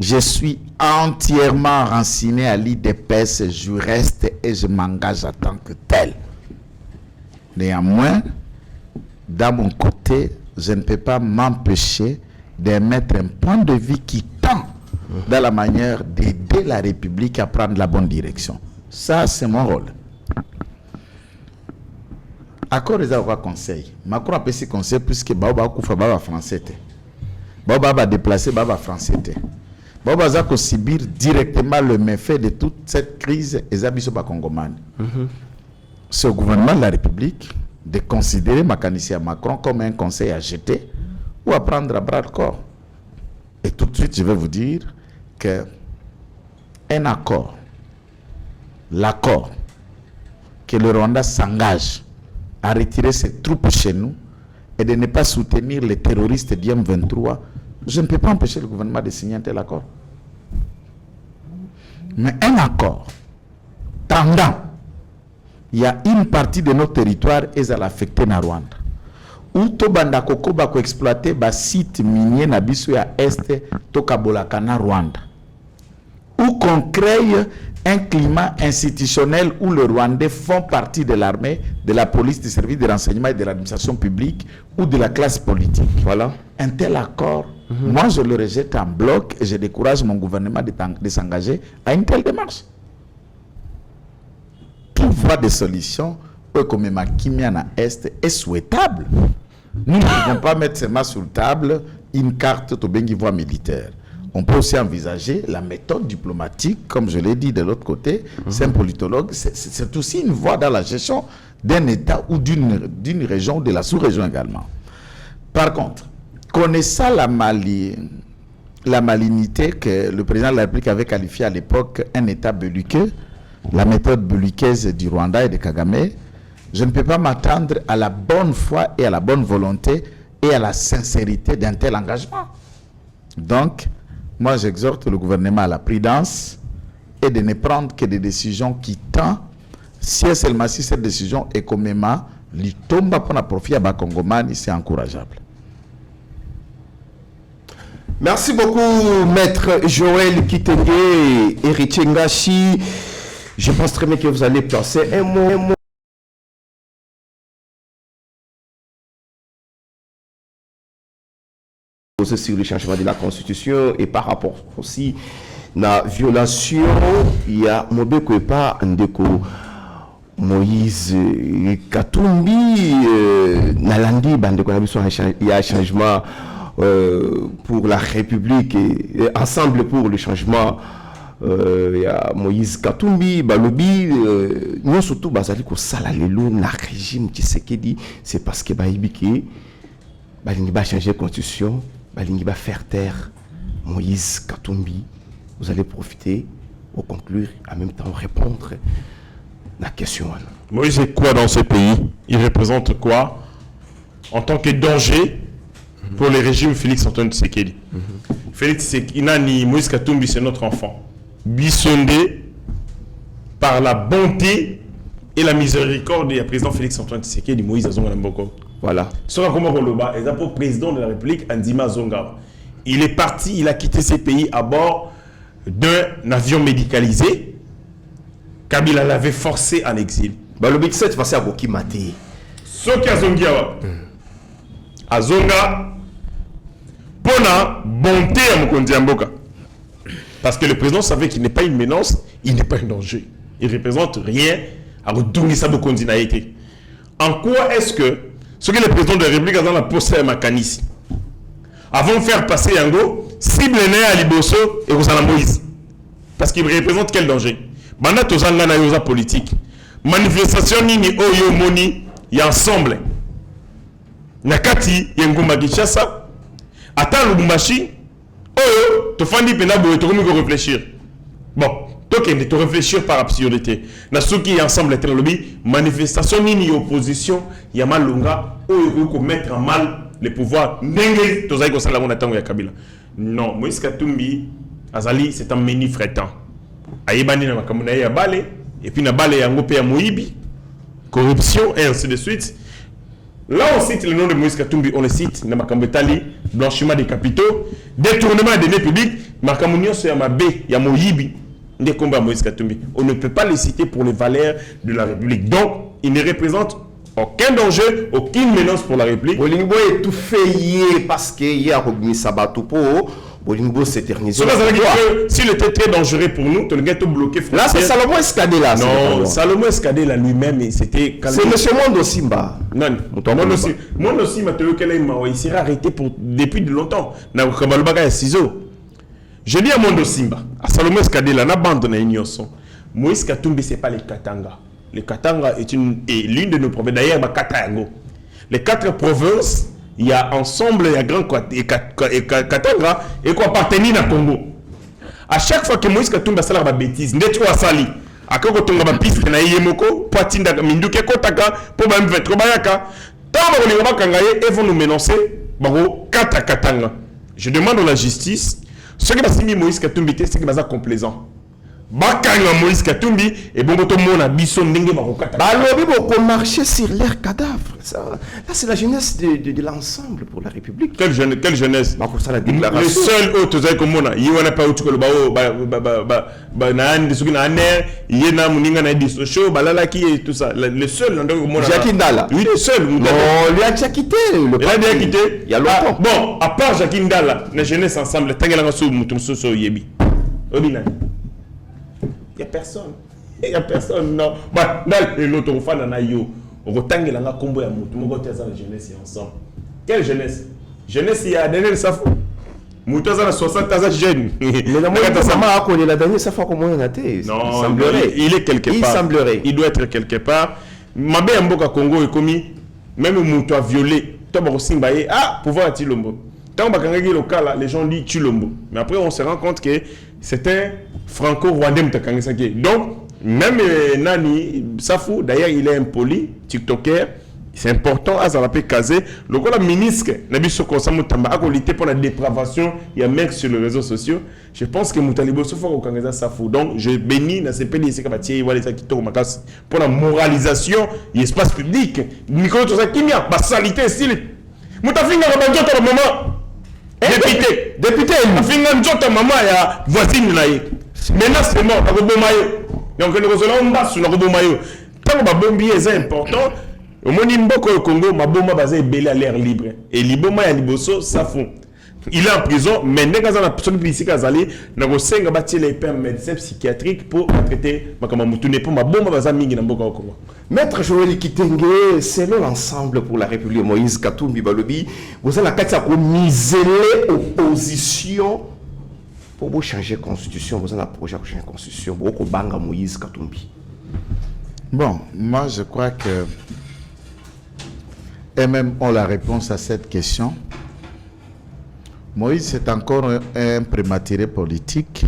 Je suis entièrement renseigné à l'IDPS, je reste et je m'engage en tant que tel. Néanmoins, dans mon côté, je ne peux pas m'empêcher d'émettre un point de vue qui tend dans la manière d'aider la République à prendre la bonne direction. Ça, c'est mon rôle. Accord des avocats conseil. Macron a payé conseil puisque Baba Koufa Baba français. Baba va déplacer Baba français. Baba va subir directement le méfait de toute cette crise et Zabiso Bakongomane. C'est au gouvernement de la République de considérer Makanicia Macron comme un conseil à jeter ou à prendre à bras le corps. Et tout de suite, je vais vous dire que un accord, l'accord que le Rwanda s'engage à retirer ses troupes chez nous et de ne pas soutenir les terroristes d'IM23, je ne peux pas empêcher le gouvernement de signer un tel accord. Mais un accord tendant, il y a une partie de notre territoire et à l'affecter na Rwanda. Où Tobanda Koko va exploiter ba site minier na biso ya est Tokabolaka na Rwanda. Où qu'on crée un climat institutionnel où les Rwandais font partie de l'armée, de la police, des services de renseignement et de l'administration publique ou de la classe politique. Voilà. Un tel accord, moi je le rejette en bloc et je décourage mon gouvernement de s'engager à une telle démarche. Toute voie de solution, comme ma Kimiana Est, est souhaitable. Nous ne pouvons pas mettre seulement sur la table une carte de bengi voie militaire. On peut aussi envisager la méthode diplomatique, comme je l'ai dit de l'autre côté, c'est un politologue, c'est aussi une voie dans la gestion d'un État ou d'une région, de la sous-région également. Par contre, connaissant la malignité que le président de la République avait qualifiée à l'époque un État belliqueux, la méthode belliqueuse du Rwanda et de Kagame, je ne peux pas m'attendre à la bonne foi et à la bonne volonté et à la sincérité d'un tel engagement. Donc, moi, j'exhorte le gouvernement à la prudence et de ne prendre que des décisions qui tendent, si seulement si cette décision est communément, li tomba pour la profit à Bakongomani, c'est encourageable. Merci beaucoup, Maître Joël Kitenge, Héritier Ngachi. Je pense très bien que vous allez placer un mot. Sur le changement de la Constitution et par rapport aussi na violation ya mobeko pas ndeko Moïse Katumbi nalandi bandeko na biso ya changement pour la République et ensemble pour le changement ya Moïse Katumbi balobi non surtout bazali ko sala lelo na régime Tshisekedi c'est parce que baibiki balingi ba changer constitution balingi ba faire taire Moïse Katumbi. Vous allez profiter au conclure en même temps répondre la question. Moïse est quoi dans ce pays? Il représente quoi en tant que danger pour le régime Félix Antoine Tshisekedi? Félix Tshisekedi, Moïse Katumbi, c'est notre enfant. Bissondé par la bonté et la miséricorde du président Félix Antoine Tshisekedi, Moïse Azonga Namboko. Voilà. Sora Kombo Koloba est le président de la République, Andima Zonga. Il est parti, il a quitté ces pays à bord d'un avion médicalisé. Kabila l'avait forcé en exil. Balobi qui s'est passé à Boki Maté. Soki Azongia Azonga Pona bonté à Mokondi Mboka. Parce que le président savait qu'il n'est pas une menace, il n'est pas un danger. Il ne représente rien à retourner ça Mokondi n'a été. En quoi est-ce que ce que le président de la République a dans la poste à Makanissi avant de faire passer Yango, cible né à Liboso et Rosana Moïse. Parce qu'il représente quel danger? Banda tozanga na yoza politique. Manifestation nini oyo moni ya ensemble. Nakati yengumba Kinshasa. Ata Lubumbashi oyo tofandi pena boye to ko réfléchir. Bon, tokende to réfléchir par absurdité. Na soki ensemble était lobby manifestation nini opposition ya malunga oyo ko mettre en mal les pouvoirs ndenge tozali ko sala ngona tango ya Kabila. Non, Moïse Katumbi azali c'est un meni frétant. Ayebani na makambo na ya bale et puis na bale yango pe ya moyibi, corruption et ainsi de suite. Là on cite le nom de Moïse Katumbi, on le cite na makambo tali blanchiment des capitaux, détournement des deniers publics, makambo nyonso ya mabe ya moyibi nde komba Moïse Katumbi. On ne peut pas les citer pour les valeurs de la République. Donc, il ne représente aucun danger, aucune menace pour la République. Bolingo est tout fait parce qu'il y a Robin Sabatupo. Bolingo s'éternise. S'il était très dangereux pour nous, tu le gars tout bloqué. Là, c'est Salomon Escadé là. Non, Salomon Escadé là lui-même, c'était. C'est monsieur Mondo Simba. Non, Mondo Simba, il sera arrêté depuis de longtemps. Dans Kabalbaga et Ciseaux. Je dis à Mondo Simba, à Salomon Escadé là, na bande na Ignoson. Moïse Katumbi, c'est pas les Katanga. Le Katanga est l'une de nos provinces. D'ailleurs, Katayango. Les 4 provinces, il y a ensemble, il y a Grand Katanga et quoi appartenir à Congo. À chaque fois que Moïse Katumbi a fait la bêtise, n'est-ce pas sali? À quoi tu as piste na Yemoko, Poitinda, Minduke, Kotaka, pour M23 Bayaka. Tant que ils vont nous menacer, Baro Katanga. Je demande à la justice, ce qui va signer Moïse Katumbi, c'est qui va être complaisant. Bakanga Moïse Katumbi et bon to mona biso ndenge bakokata. Balobi boko marcher sur leurs cadavres. Ça, là c'est la jeunesse de l'ensemble pour la République. Quelle jeunesse? Le seul autre zay ko mona yiwana pa utuko lo ba na ndi suki na ner yena muninga na diso show balala ki et tout ça. Le seul ndeko mona. Jackie Ndala. Oui, le seul. Non, lui a déjà quitté le parti. Il a déjà quitté. Il y a longtemps. Bon, à part Jackie Ndala, la jeunesse ensemble tangela ngaso mutum so yebi. Obina. Il n'y a personne, non. Bah, dans l'autre fan, on retangue la combo ya mutu, on la jeunesse ensemble. Quelle jeunesse? Jeunesse, il y a dernier safo. Mutu a 60 ans jeune. Mais la dernière safo comment on a été? Non, il est quelque part. Il semblerait. Il doit être quelque part. Mabe Mboka Congo est commis, même mutu a violé. Ah, pouvoir à Tilombo. Tant que local, les gens disent Tilombo. Mais après, on se rend compte que c'est un franco-rwandais. Donc, même Nani Safou, d'ailleurs, il est impoli, TikToker. C'est important à s'appeler Kazé. Le ministre, Nabi Sokosa Moutamba, a lutter pour la dépravation. Il y a mec sur les réseaux sociaux. Je pense que Moutalibo Sofa au Kangasa Safou. Donc, je bénis dans ces pays pour la moralisation de l'espace public. Nicolas Tousakimia, la salité style. Moutafinga Rabanjota maman. Député, Moutafinga Njota maman ya voisine naïe. Maintenant, c'est mort, la Robomayo. Donc, le Rosola Mbassou, sur la Robomayo. Tant que bombier est important. Au Moni Mboko au Congo, ma bomba basée belé à l'air libre. Et Liboma et Liboso, ça fond. Il est en prison, mais dès qu'il y a une personne qui est allée, il y a un médecin psychiatrique pour traiter pour ma bombe à mingi na mboka au Congo. Maître Joël Kitenge, selon l'ensemble pour la République, Moïse Katumbi Balobi, vous avez la carte à miser l'opposition pour vous changer la constitution. Vous avez un projet pour changer la constitution. Pour vous banga Moïse Katumbi. Bon, moi je crois que eux-mêmes ont la réponse à cette question. Moïse c'est encore un prématuré politique.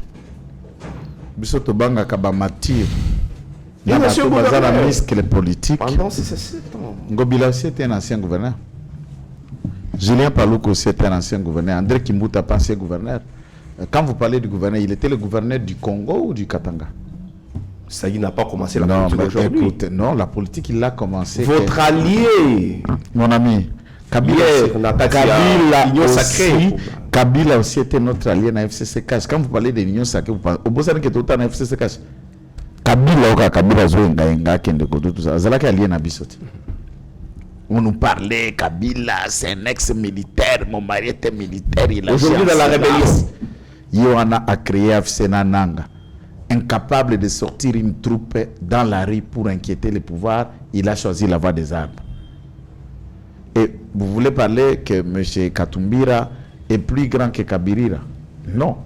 Bisoto banga kabamatir. Il y a un muscle politique. Pendant ces 7 ans. Ngobila aussi était un ancien gouverneur. Julien Palouko aussi était un ancien gouverneur. André Kimbuta, ancien gouverneur. Quand vous parlez du gouverneur, il était le gouverneur du Congo ou du Katanga? Ça, il n'a pas commencé la politique aujourd'hui. Écoute, non, la politique, il l'a commencé. Votre allié, mon ami, Kabila aussi était notre allié dans FCCK. Quand vous parlez de l'Union sacrée, vous parlez. Au beau que tout en FCCK. Kabila Zoenga, tout ça. C'est là qu'il y a allié dans Bissot. On nous parlait, Kabila, c'est un ex-militaire, mon mari était militaire. Aujourd'hui, dans la rébellion. Yohana a créé FCNA Nanga. Incapable de sortir une troupe dans la rue pour inquiéter le pouvoir, il a choisi la voie des armes. Et vous voulez parler que M. Katumbira est plus grand que Kabirira? Non.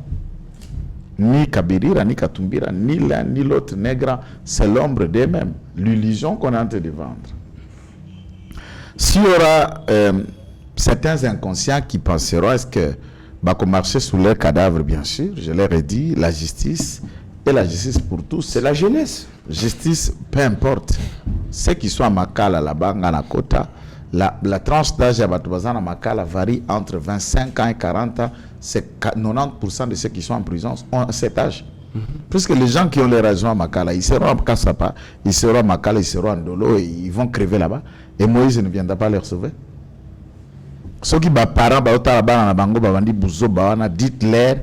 Ni Kabirira, ni Katumbira, ni l'un, ni l'autre nègre, c'est l'ombre d'eux-mêmes. L'illusion qu'on est en train de vendre. S'il y aura certains inconscients qui penseront, est-ce que qu'on marcher sous leurs cadavres, bien sûr, je leur ai dit, la justice, et la justice pour tous, c'est la jeunesse. Justice, peu importe. Ceux qui sont à Makala, là-bas, à Kota, la tranche d'âge à Batouazan à Makala varie entre 25 ans et 40 ans. C'est 90% de ceux qui sont en prison ont cet âge. Puisque les gens qui ont les raisons à Makala, ils seront à Kassapa, ils seront à Makala, ils seront à Ndolo, et ils vont crever là-bas. Et Moïse ne viendra pas les sauver. Ceux qui sont parents, dites-leur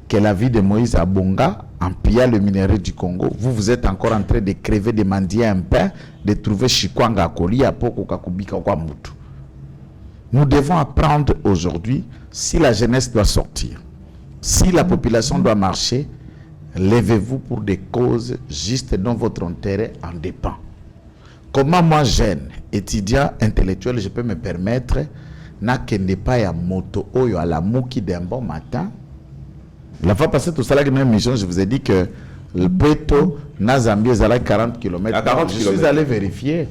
que la vie de Moïse à Bonga, en pillant le minerai du Congo, vous êtes encore en train de crever, de mendier un pain, de trouver Chikwanga Koli à Poko Kakubika Kwamutu. Nous devons apprendre aujourd'hui, si la jeunesse doit sortir, si la population doit marcher, levez-vous pour des causes justes dont votre intérêt en dépend. Comment moi, jeune, étudiant, intellectuel, je peux me permettre n'a qu'un pas à moto oyo à la mouki d'un bon matin? La fois passée, tout ça, là, une mission, je vous ai dit que le Puerto, Nazambi, est à 40 km. À 40 je km. suis allé vérifier.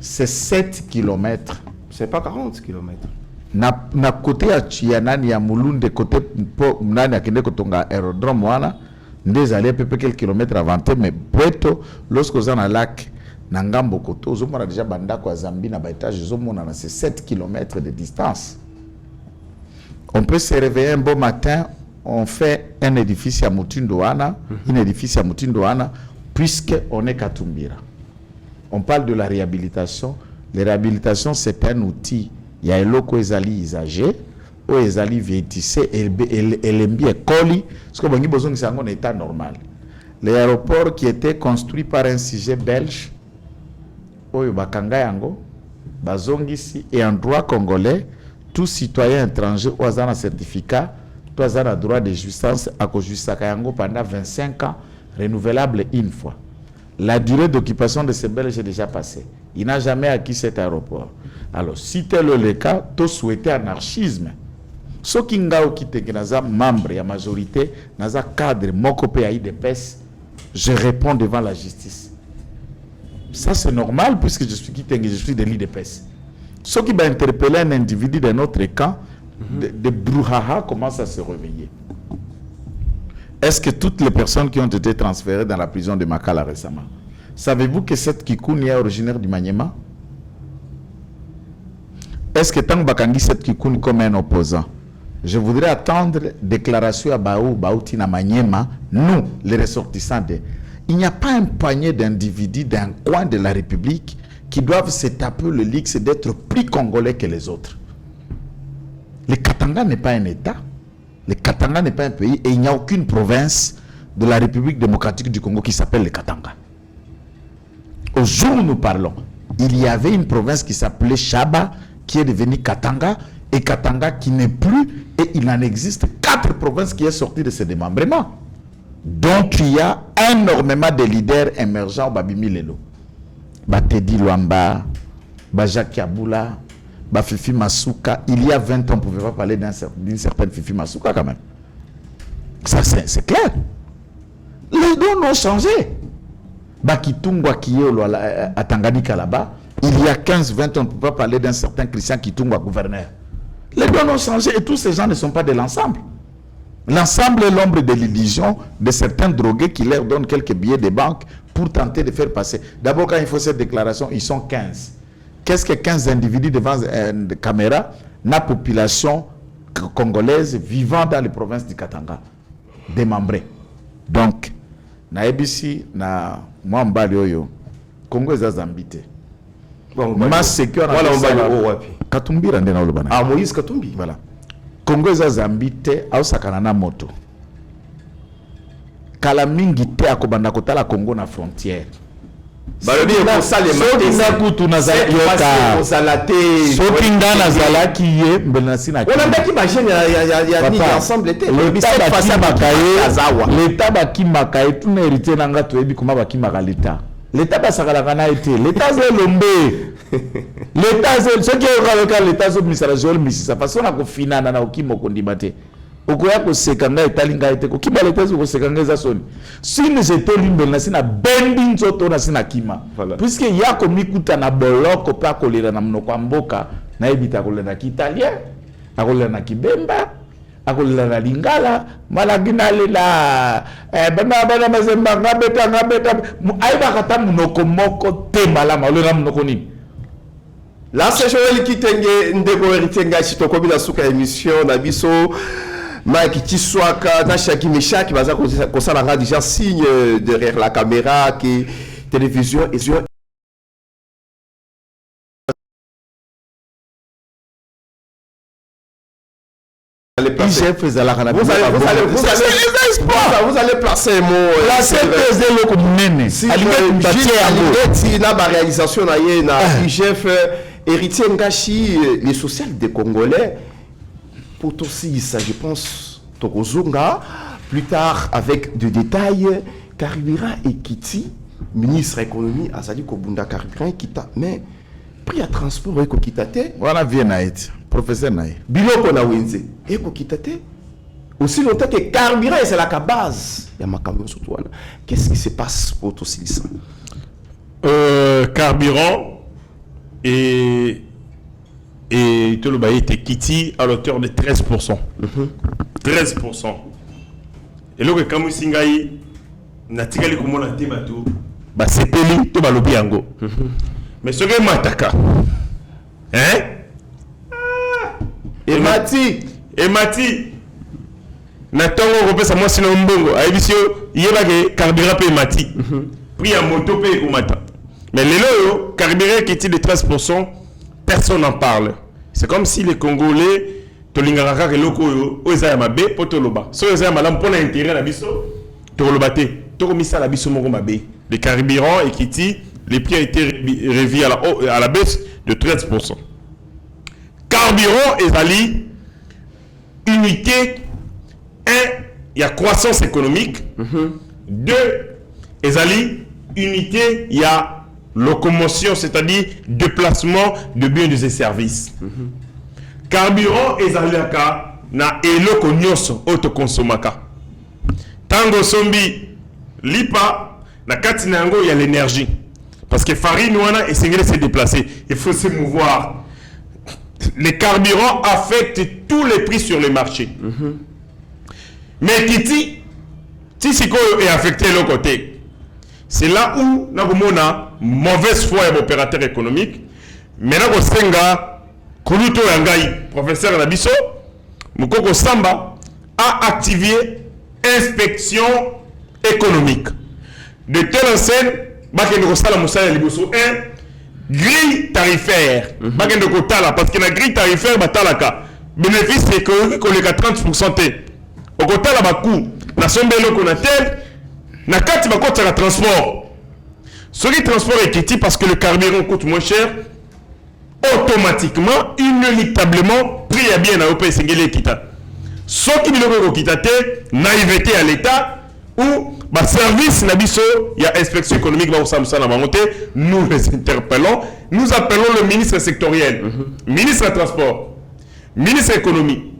C'est 7 km. C'est pas 40 km. Na côté ya Chianani, ya Mulunde, côté Nani, à Kende Kotonga, aérodrome, wana, nous allés peu quelques kilomètres avant, mais Puerto, lorsque vous êtes dans le lac, Nangambo Koto, vous avez déjà Bandako à Zambie, na Baïtage, c'est 7 km de distance. On peut se réveiller un beau matin, on fait un édifice à Mutindoana, puisqu'on est Katumbira. On parle de la réhabilitation. La réhabilitation, c'est un outil. Il y a un loco ezali isagé, ou ezali vétissé, et l'embie coli, parce que bon, besoin que c'est un état normal. L'aéroport qui était construit par un sujet belge, Oyo Bakanga Yango, Bazongisi, et en droit congolais, tout citoyen étranger ou un certificat, tout un droit de jouissance à Kojusakayango pendant 25 ans, renouvelable une fois. La durée d'occupation de ce Belge est déjà passée. Il n'a jamais acquis cet aéroport. Alors, si tel est le cas, tu souhaites anarchisme. Ce qui est membre de la majorité, dans un cadre, je réponds devant la justice. Ça, c'est normal puisque je suis de l'IDPS. Ce qui va interpeller un individu de notre camp, de brouhaha, commence à se réveiller. Est-ce que toutes les personnes qui ont été transférées dans la prison de Makala récemment, savez-vous que cette Kikouni est originaire du Maniema? Est-ce que tant Bakangi cette Kikouni comme un opposant? Je voudrais attendre déclaration à Baouti na Maniema, nous, les ressortissants de... Il n'y a pas un panier d'individus d'un coin de la République qui doivent se taper le luxe d'être plus congolais que les autres. Le Katanga n'est pas un État. Le Katanga n'est pas un pays et il n'y a aucune province de la République démocratique du Congo qui s'appelle le Katanga. Au jour où nous parlons, il y avait une province qui s'appelait Chaba, qui est devenue Katanga, et Katanga qui n'est plus, et il en existe 4 provinces qui sont sorties de ce démembrement. Donc il y a énormément de leaders émergents au Babimi Lelo. Teddy Luamba, Jacques Yaboula, Fifi Masuka. Il y a 20 ans, on ne pouvait pas parler d'une certaine Fifi Masuka quand même. Ça c'est clair. Les dons ont changé. Kitungwa qui est à Tanganyika là-bas, il y a 15-20 ans, on ne peut pas parler d'un certain Christian Kitungwa gouverneur. Les dons ont changé et tous ces gens ne sont pas de l'ensemble. L'ensemble est l'ombre de l'illusion de certains drogués qui leur donnent quelques billets de banque pour tenter de faire passer. D'abord, quand il faut cette déclaration, ils sont 15. Qu'est-ce que 15 individus devant une caméra? La population congolaise vivant dans les provinces du Katanga, démembrée. Donc, na ebisi na mwambali oyo Congo eza zambite. Ma sécurité voilà mbali wapi? Katumbira ndena olobana. Ah Moïse Katumbi. Voilà. Congo eza zambite au sakana na moto. Kala mingi te akobanda kotala Congo na frontière. Balobi ko salema na kutu na yoka salate soki ndana zalaki ye mbena sina on a baki ba jeune ya ni ensemble était le cette face bakaye l'état baki makaye tout na héritier nanga to ebi kuma baki makalita l'état basakala kana été l'état ze lombe l'état ze ce qui est l'état zo misala zo misisa parce qu'on a ko finana na okimo kondimate okoya ko sekanga etalinga ete ko kiba l'état zo ko sekanga za soni si nous étions limbe na sina bendi nzoto na sina kima puisque ya ko mikuta na boloko pa ko lera na mnoko mboka na ebita ko lera ki italien akolela na kibemba akolela na lingala malagina lela bana mazemba ngabeta aiba kata mnoko moko te malama olela mnoko nini. Là c'est Joël Kitenge ndeko Eritenga chitoko bila suka émission na biso Mike Tiswaka na Shaki Meshaki baza ko sala déjà signe derrière la caméra qui télévision et sur IGF vous allez placer un mot la CPZ le communene si na ba réalisation na ye na IGF héritier Ngashi les social des Congolais pour aussi ça je pense Tokozunga plus tard avec des détails carburant et Kiti ministre économie Azali Kobunda carburant et Kita mais prix à transport et Kokitate voilà vient naït professeur naït biloko na wenze et Kokitate aussi longtemps que carburant c'est la base il y a ma camion surtout qu'est-ce qui se passe pour tout ça carburant et tout le bail était Kiti à l'auteur de 13%. 13%. Et là que Kamusingai n'a tiré comme on a dit bateau, bah c'est peli tout balobi yango. Mais ce que mataka, hein? Et Mati, n'attendons repère ça moi sinon mbongo. Aïbisio, yeba que carburant paye Mati. Prix à moto paye pour matin. Mais les lots carburant Kiti de 13%, personne n'en parle. C'est comme si les Congolais tolingaka ke loko yo oza mabe potoloba so oza malam pona intérêt na biso tolobate tokomisa la biso moko mabe les carburants et Kiti les prix ont été revus à la baisse de 13%. Carburant ezali unité 1 il y a croissance économique 2 ezali unité il y a locomotion, c'est-à-dire déplacement de biens et de services. Carburant ezalaka na eloko nyoso autoconsommaka. Tango sombi lipa na kati na yango ya l'énergie. Parce que farine wana essayé se déplacer, il faut se mouvoir. Les carburants affectent tous les prix sur le marché. Mais Kiti Tisiko est affecté de l'autre côté. C'est là où nous avons mauvaise foi à l'opérateur économique. Maintenant, nous avons Koluto Yangai, professeur Nabiso, Mukoko Samba, a activé inspection économique. De telle enseigne, parce grille tarifaire. Parce que la grille tarifaire, bénéfice économique, qu'on est à 30%. Au côté de la coût, la somme de l'eau qu'on a tel. Na kati ba kota la transport. Ce qui transport est Kiti parce que le carburant coûte moins cher. Automatiquement, inéluctablement, prix prix ya bien na yo pe sengeli kita soki biloko ekokita te naïveté à l'état ou ba service na biso ya inspection économique ba osamsa na bango te nous les interpellons, nous appelons le ministre sectoriel, ministre des transports, ministre économie,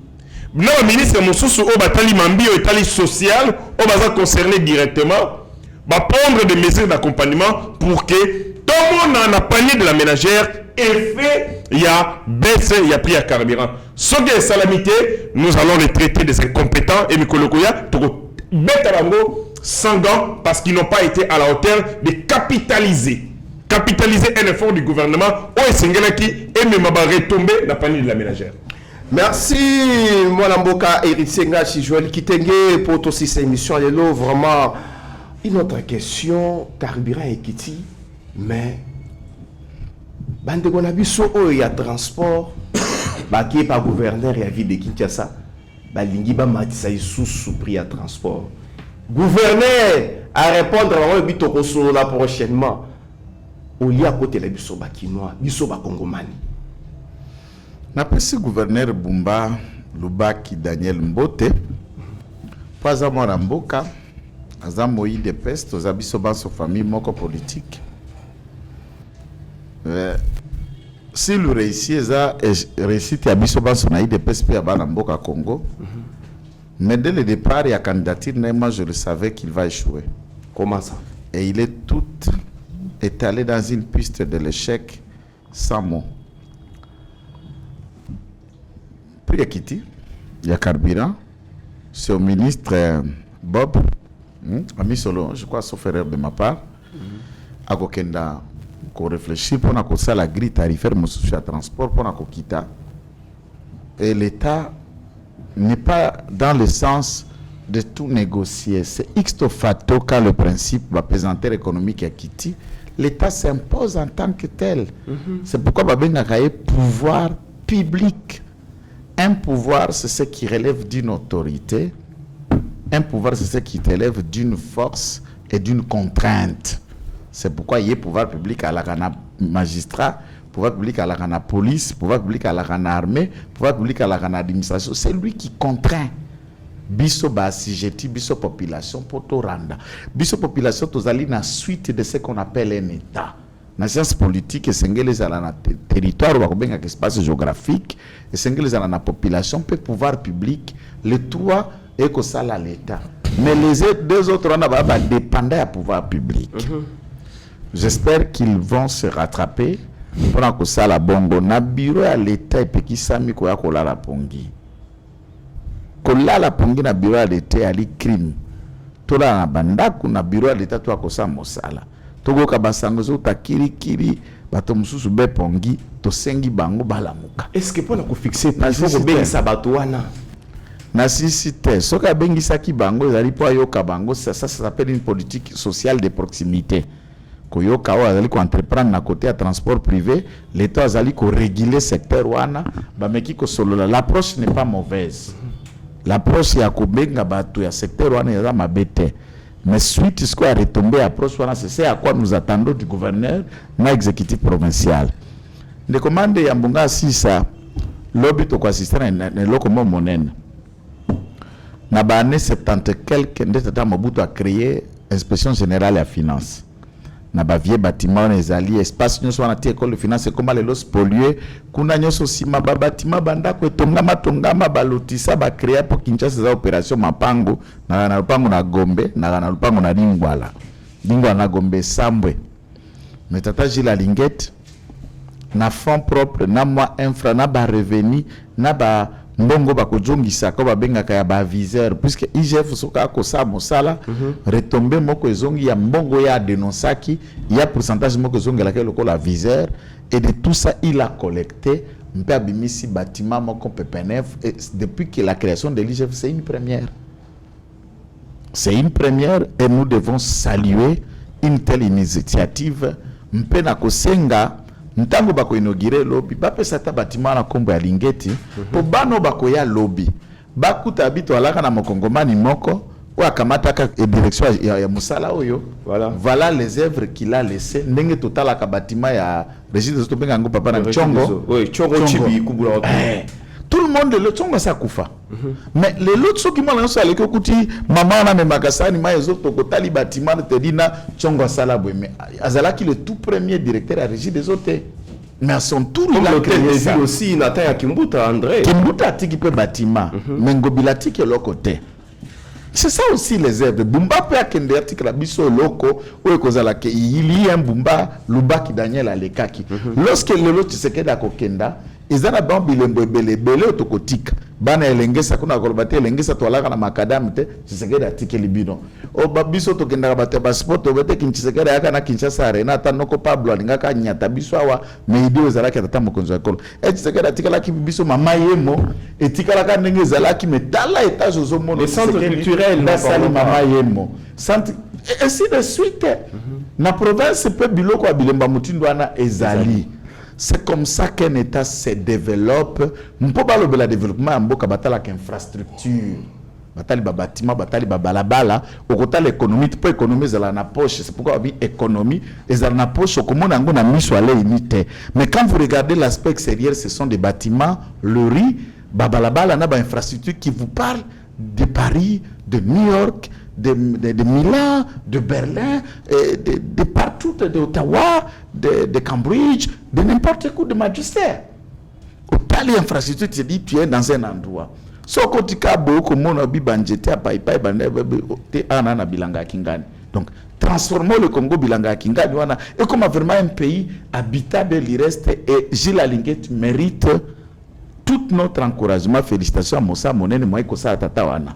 non ministre mosusu o batali mambi o etali social o baza concerné directement va prendre des mesures d'accompagnement pour que tout le monde dans le panier de la ménagère effet il y a baisse il y a prix à carburant. Ce qui est salamité, nous allons les traiter des incompétents et Mikolokoya pour bêta sans gants parce qu'ils n'ont pas été à la hauteur de capitaliser un effort du gouvernement au Sengelaki et même à retomber dans le panier de la ménagère. Merci, Mwanamboka Eric Senga, Joël Kitenge, pour aussi cette émission. Elle est vraiment une autre question, carburant et Kiti, mais bande gonabiso o ya transport, ba qui est pas gouverneur et à ville de Kinshasa, ba lingi ba matisa sous prix à transport. Gouverneur à répondre à bito ko solo là prochainement. Au lieu à côté la biso ba kinois, biso ba congomani. Napesi gouverneur Bumba Lubaki Daniel Mbote pas amora mboka aza moyi de peste aux abiso ba so famille moko politique. S'il réussit ça réussite à biso ba so na de peste pe ba na mboka Congo. Mais dès le départ et à candidature, moi je le savais qu'il va échouer. Comment ça? Et il est tout étalé dans une piste de l'échec sans mots. Prix Kitty, il y a carburant, c'est au ministre Bob, ami solo, je crois sauf erreur de ma part, à Kokenda, qu'on réfléchit pour que la grille tarifaire me soucie à transport pour qu'on quitte. Et l'État n'est pas dans le sens de tout négocier. C'est ixto facto quand le principe va pesanteur économique à Kitty, l'État s'impose en tant que tel. C'est pourquoi Babenga a pouvoir public. Un pouvoir, c'est ce qui relève d'une autorité. Un pouvoir, c'est ce qui relève d'une force et d'une contrainte. C'est pourquoi il y a pouvoir public à la magistrat, pouvoir public à la police, pouvoir public à la armée, pouvoir public à la administration. C'est lui qui contraint. Biso basijeti, biso population pour tout rendre. Biso population tozali na suite de ce qu'on appelle un État. La science politique et singulier à la territoire ou à espace géographique et singulier à la population peut pouvoir public les trois et que ça à l'État. Mais les deux autres on va dépendre à pouvoir public. J'espère qu'ils vont se rattraper pour que ça la bongo na bureau à l'État et puis qui sami ko ya kola la pongi. Kola la pongi na bureau à l'État ali crime. Tola na bandaku na bureau à l'État to akosa mosala. Togo kabasangozo takiri bato mususu be pongi to sengi bango balamuka. Est-ce que pour la fixer il faut que ben sabatouana na sisite soka bengi saki bango ezali po yoka bango ça s'appelle une politique sociale de proximité. Koyoka wa azali ko entreprendre na côté à transport privé, l'État azali ko réguler secteur wana ba meki ko solola. L'approche n'est pas mauvaise. L'approche ya ko benga bato ya secteur wana ya mabete. Mais suite ce qu'on a retombé approche c'est à quoi nous attendons du gouverneur na exécutif provincial. Les commandes ya mbonga sisa lobby to ko assister na lokomo monene. Na ba année 70 quelque ndeta Mobutu a créé inspection générale à finance. Na ba vieux bâtiment ezali espace nyoso wana ti école de finance comment les los polluer kuna nyoso sima ba bâtiment banda ko tongama balotisa ba créer pour Kinshasa za opération mapango na lupango na Gombe na lupango na Lingwala na Gombe Sambwe mais tata Gila Lingette na fonds propre na moi infra na ba revenu na ba mbongo bakojongisa ko babengaka ya ba viseur puisque IGF soka ko sa mosala retomber moko ezongi ya mbongo ya dénonçaki il y a pourcentage moko ezongi la ko la viseur et de tout ça il a collecté mpe abimisi bâtiment moko PPNF et depuis que la création de l'IGF c'est une première et nous devons saluer une telle initiative mpe na kosenga ntango bako inauguré lobby bapesa ta bâtiment na kombo ya Lingeti po bano bako ya lobby bakuta bito alaka na mokongomani moko ou akamata ka direction ya musala oyo voilà les œuvres qu'il a laissé ndenge total ka bâtiment ya résidence to benga ngo papa na Chongo Chongo chibi kubula tout le monde le tonga sa kufa. Mais les autres ceux qui m'ont lancé à l'école kuti maman na me makasani ma ezoto kotali bâtiment te dina tonga sala boy mais azala qui le tout premier directeur à régie des hôtels. Mais à son tour il a créé ça aussi Nathan ya Kimbuta André. Kimbuta tiki pe bâtiment mais ngobila tiki le côté. C'est ça aussi les œuvres. Bumba peut akende article la biso loko ou ekozala ke il y a un Bumba Lubaki Daniel Alekaki. Lorsque le lot Tshisekedi akokenda ezana ban bilembo belebele otokotika bana elengesa kuna kolobate elengesa toalaka na makadam te Tshisekedi atike libino o babiso tokenda bate passport obete Tshisekedi aka na Kinshasa arena tanoko Pablo alingaka nyata biso awa meidi ozalaki atata mokonzo ekolo Tshisekedi atikala ki biso mama yemo etikala ka ndenge ezalaki metala étage ozomono le centre culturel na sali mama yemo centre et ainsi de suite na province pe biloko ya bilemba mutindo ana ezali. C'est comme ça qu'un État se développe. On peut pas le développement en boka batala qu'infrastructure. Batali ba bâtiment, batali ba balabala. Au côté l'économie, tu peux économiser dans la poche. C'est pourquoi on dit économie. Et dans la poche, comme on a mis sur la unité. Mais quand vous regardez l'aspect extérieur, ce sont des bâtiments, le riz, babalabala, na ba infrastructure qui vous parle de Paris, de New York, de Milan, de Berlin, de partout, d'Ottawa, de Cambridge, de n'importe où de Manchester. Au palais infrastructure, tu dis tu es dans un endroit. So quand tu as beaucoup de monde banjete à paipai te anana bilanga kingani. Donc transformons le Congo bilanga kingani wana et comme vraiment un pays habitable il reste et Gilles Alinguet mérite tout notre encouragement. Félicitations à Mossa Monene moi ko sa tata wana.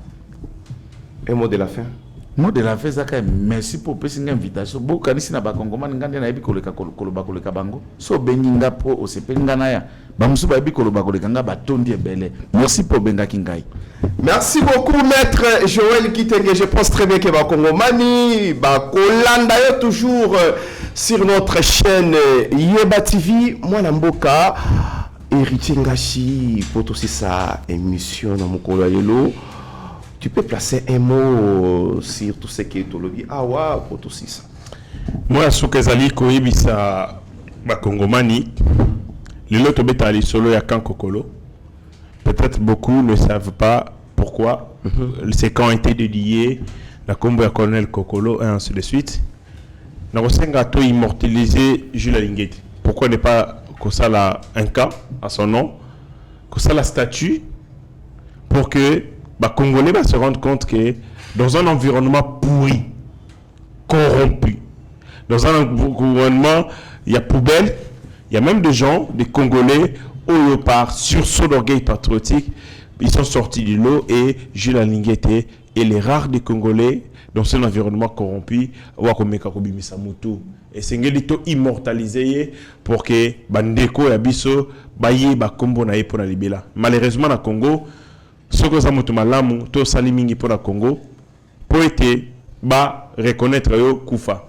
Un mot de la fin. Mot de la fin zaka merci pour cette invitation. Bo kanisi na ba Kongomani ngande na yebi koleka koleka bango. So beninga po osepenga na ya. Ba musu ba yebi koleka nga batondi ebele. Merci pour benga kingai. Merci beaucoup maître Joël Kitenge. Je pense très bien que ba Kongomani ba kolanda yo toujours sur notre chaîne Yeba TV mwana mboka héritier ngashi poto sa émission na mokolo yelo. Tu peux placer un mot sur tout ce qui est autologie. Ah ouais, pour tout ça. Moi, ce que j'allais koyebisa ba Kongomani, le lot obeta ali solo ya kan kokolo. Peut-être beaucoup ne savent pas pourquoi ces camps ont été dédiés la combo ya colonel Kokolo et ainsi de suite. Na kosenga to immortaliser Jules Alinguet. Pourquoi ne pas que ça la un camp à son nom, que ça la statue pour que les Congolais va se rendre compte que dans un environnement pourri, corrompu, dans un environnement, il y a poubelle, il y a même des gens, des Congolais, au par sursaut d'orgueil patriotique, ils sont sortis du lot et Jules Alinguet et les rares des Congolais dans un environnement corrompu, et c'est immortalisé pour que Bandeko et Biso baye ba kombo na pour la libéla. Malheureusement, na Congo, ce que ça m'a malamu, to salimingi pour la Congo, pour être ba reconnaître yo Koufa.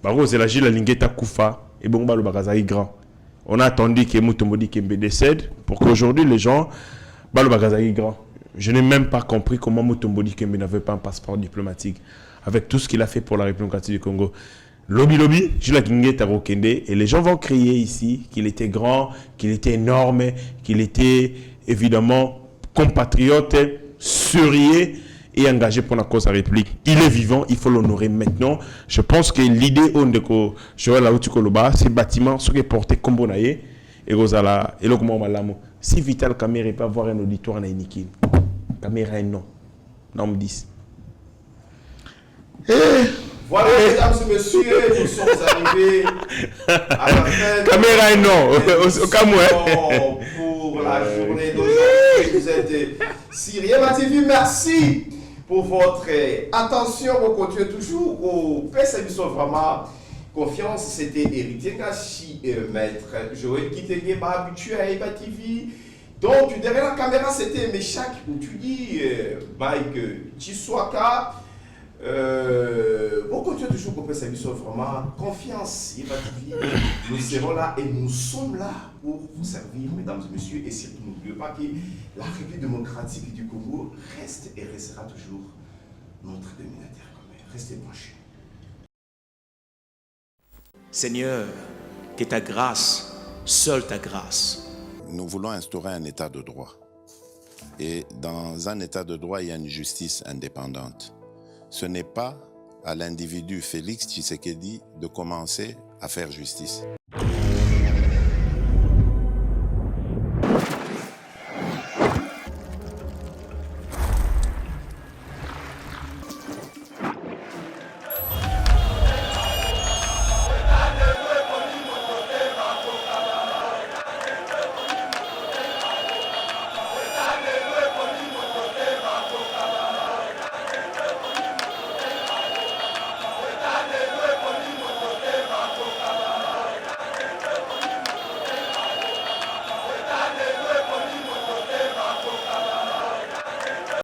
Ba rose la Jules Alinguet Koufa et bon ba le bagazaï grand. On a attendu que Mutomodi Kembe décède pour qu'aujourd'hui les gens ba le bagazaï grand. Je n'ai même pas compris comment Mutomodi Kembe n'avait pas un passeport diplomatique avec tout ce qu'il a fait pour la République démocratique du Congo. Lobby, Jules Alinguet Tarokende et les gens vont crier ici qu'il était grand, qu'il était énorme, qu'il était évidemment compatriote, sérieux et engagé pour la cause de la République. Il est vivant, il faut l'honorer maintenant. Je pense que l'idée de Joël Aoutikoloba, ces bâtiments sont portés comme Bonaye et Rosala et Lokmo Malamo. Si Vital Kamerhe peut avoir un auditoire à Inikin, Kamerhe est non. Norme 10. Voilà, mesdames et messieurs, nous sommes arrivés à la fin Caméra et non, au Cameroun. Pour la journée d'aujourd'hui. Vous êtes sur Yeba TV. Merci pour votre attention. On continue toujours au PSM. Vraiment confiance. C'était Héritier Ngashi et maître Joël Kitenge, habitué à Yeba TV. Donc, derrière la caméra, c'était Meshak où tu dis Mike Chiswaka. On continue toujours pour PSM, vraiment confiance. Nous serons là et nous sommes là pour vous servir, mesdames et messieurs. Et surtout, n'oubliez pas que la République démocratique du Congo reste et restera toujours notre dominateur commun. Restez branchés. Seigneur, que ta grâce, seule ta grâce, Nous voulons instaurer un état de droit. Et dans un état de droit, il y a une justice indépendante. Ce n'est pas à l'individu Félix Tshisekedi de commencer à faire justice.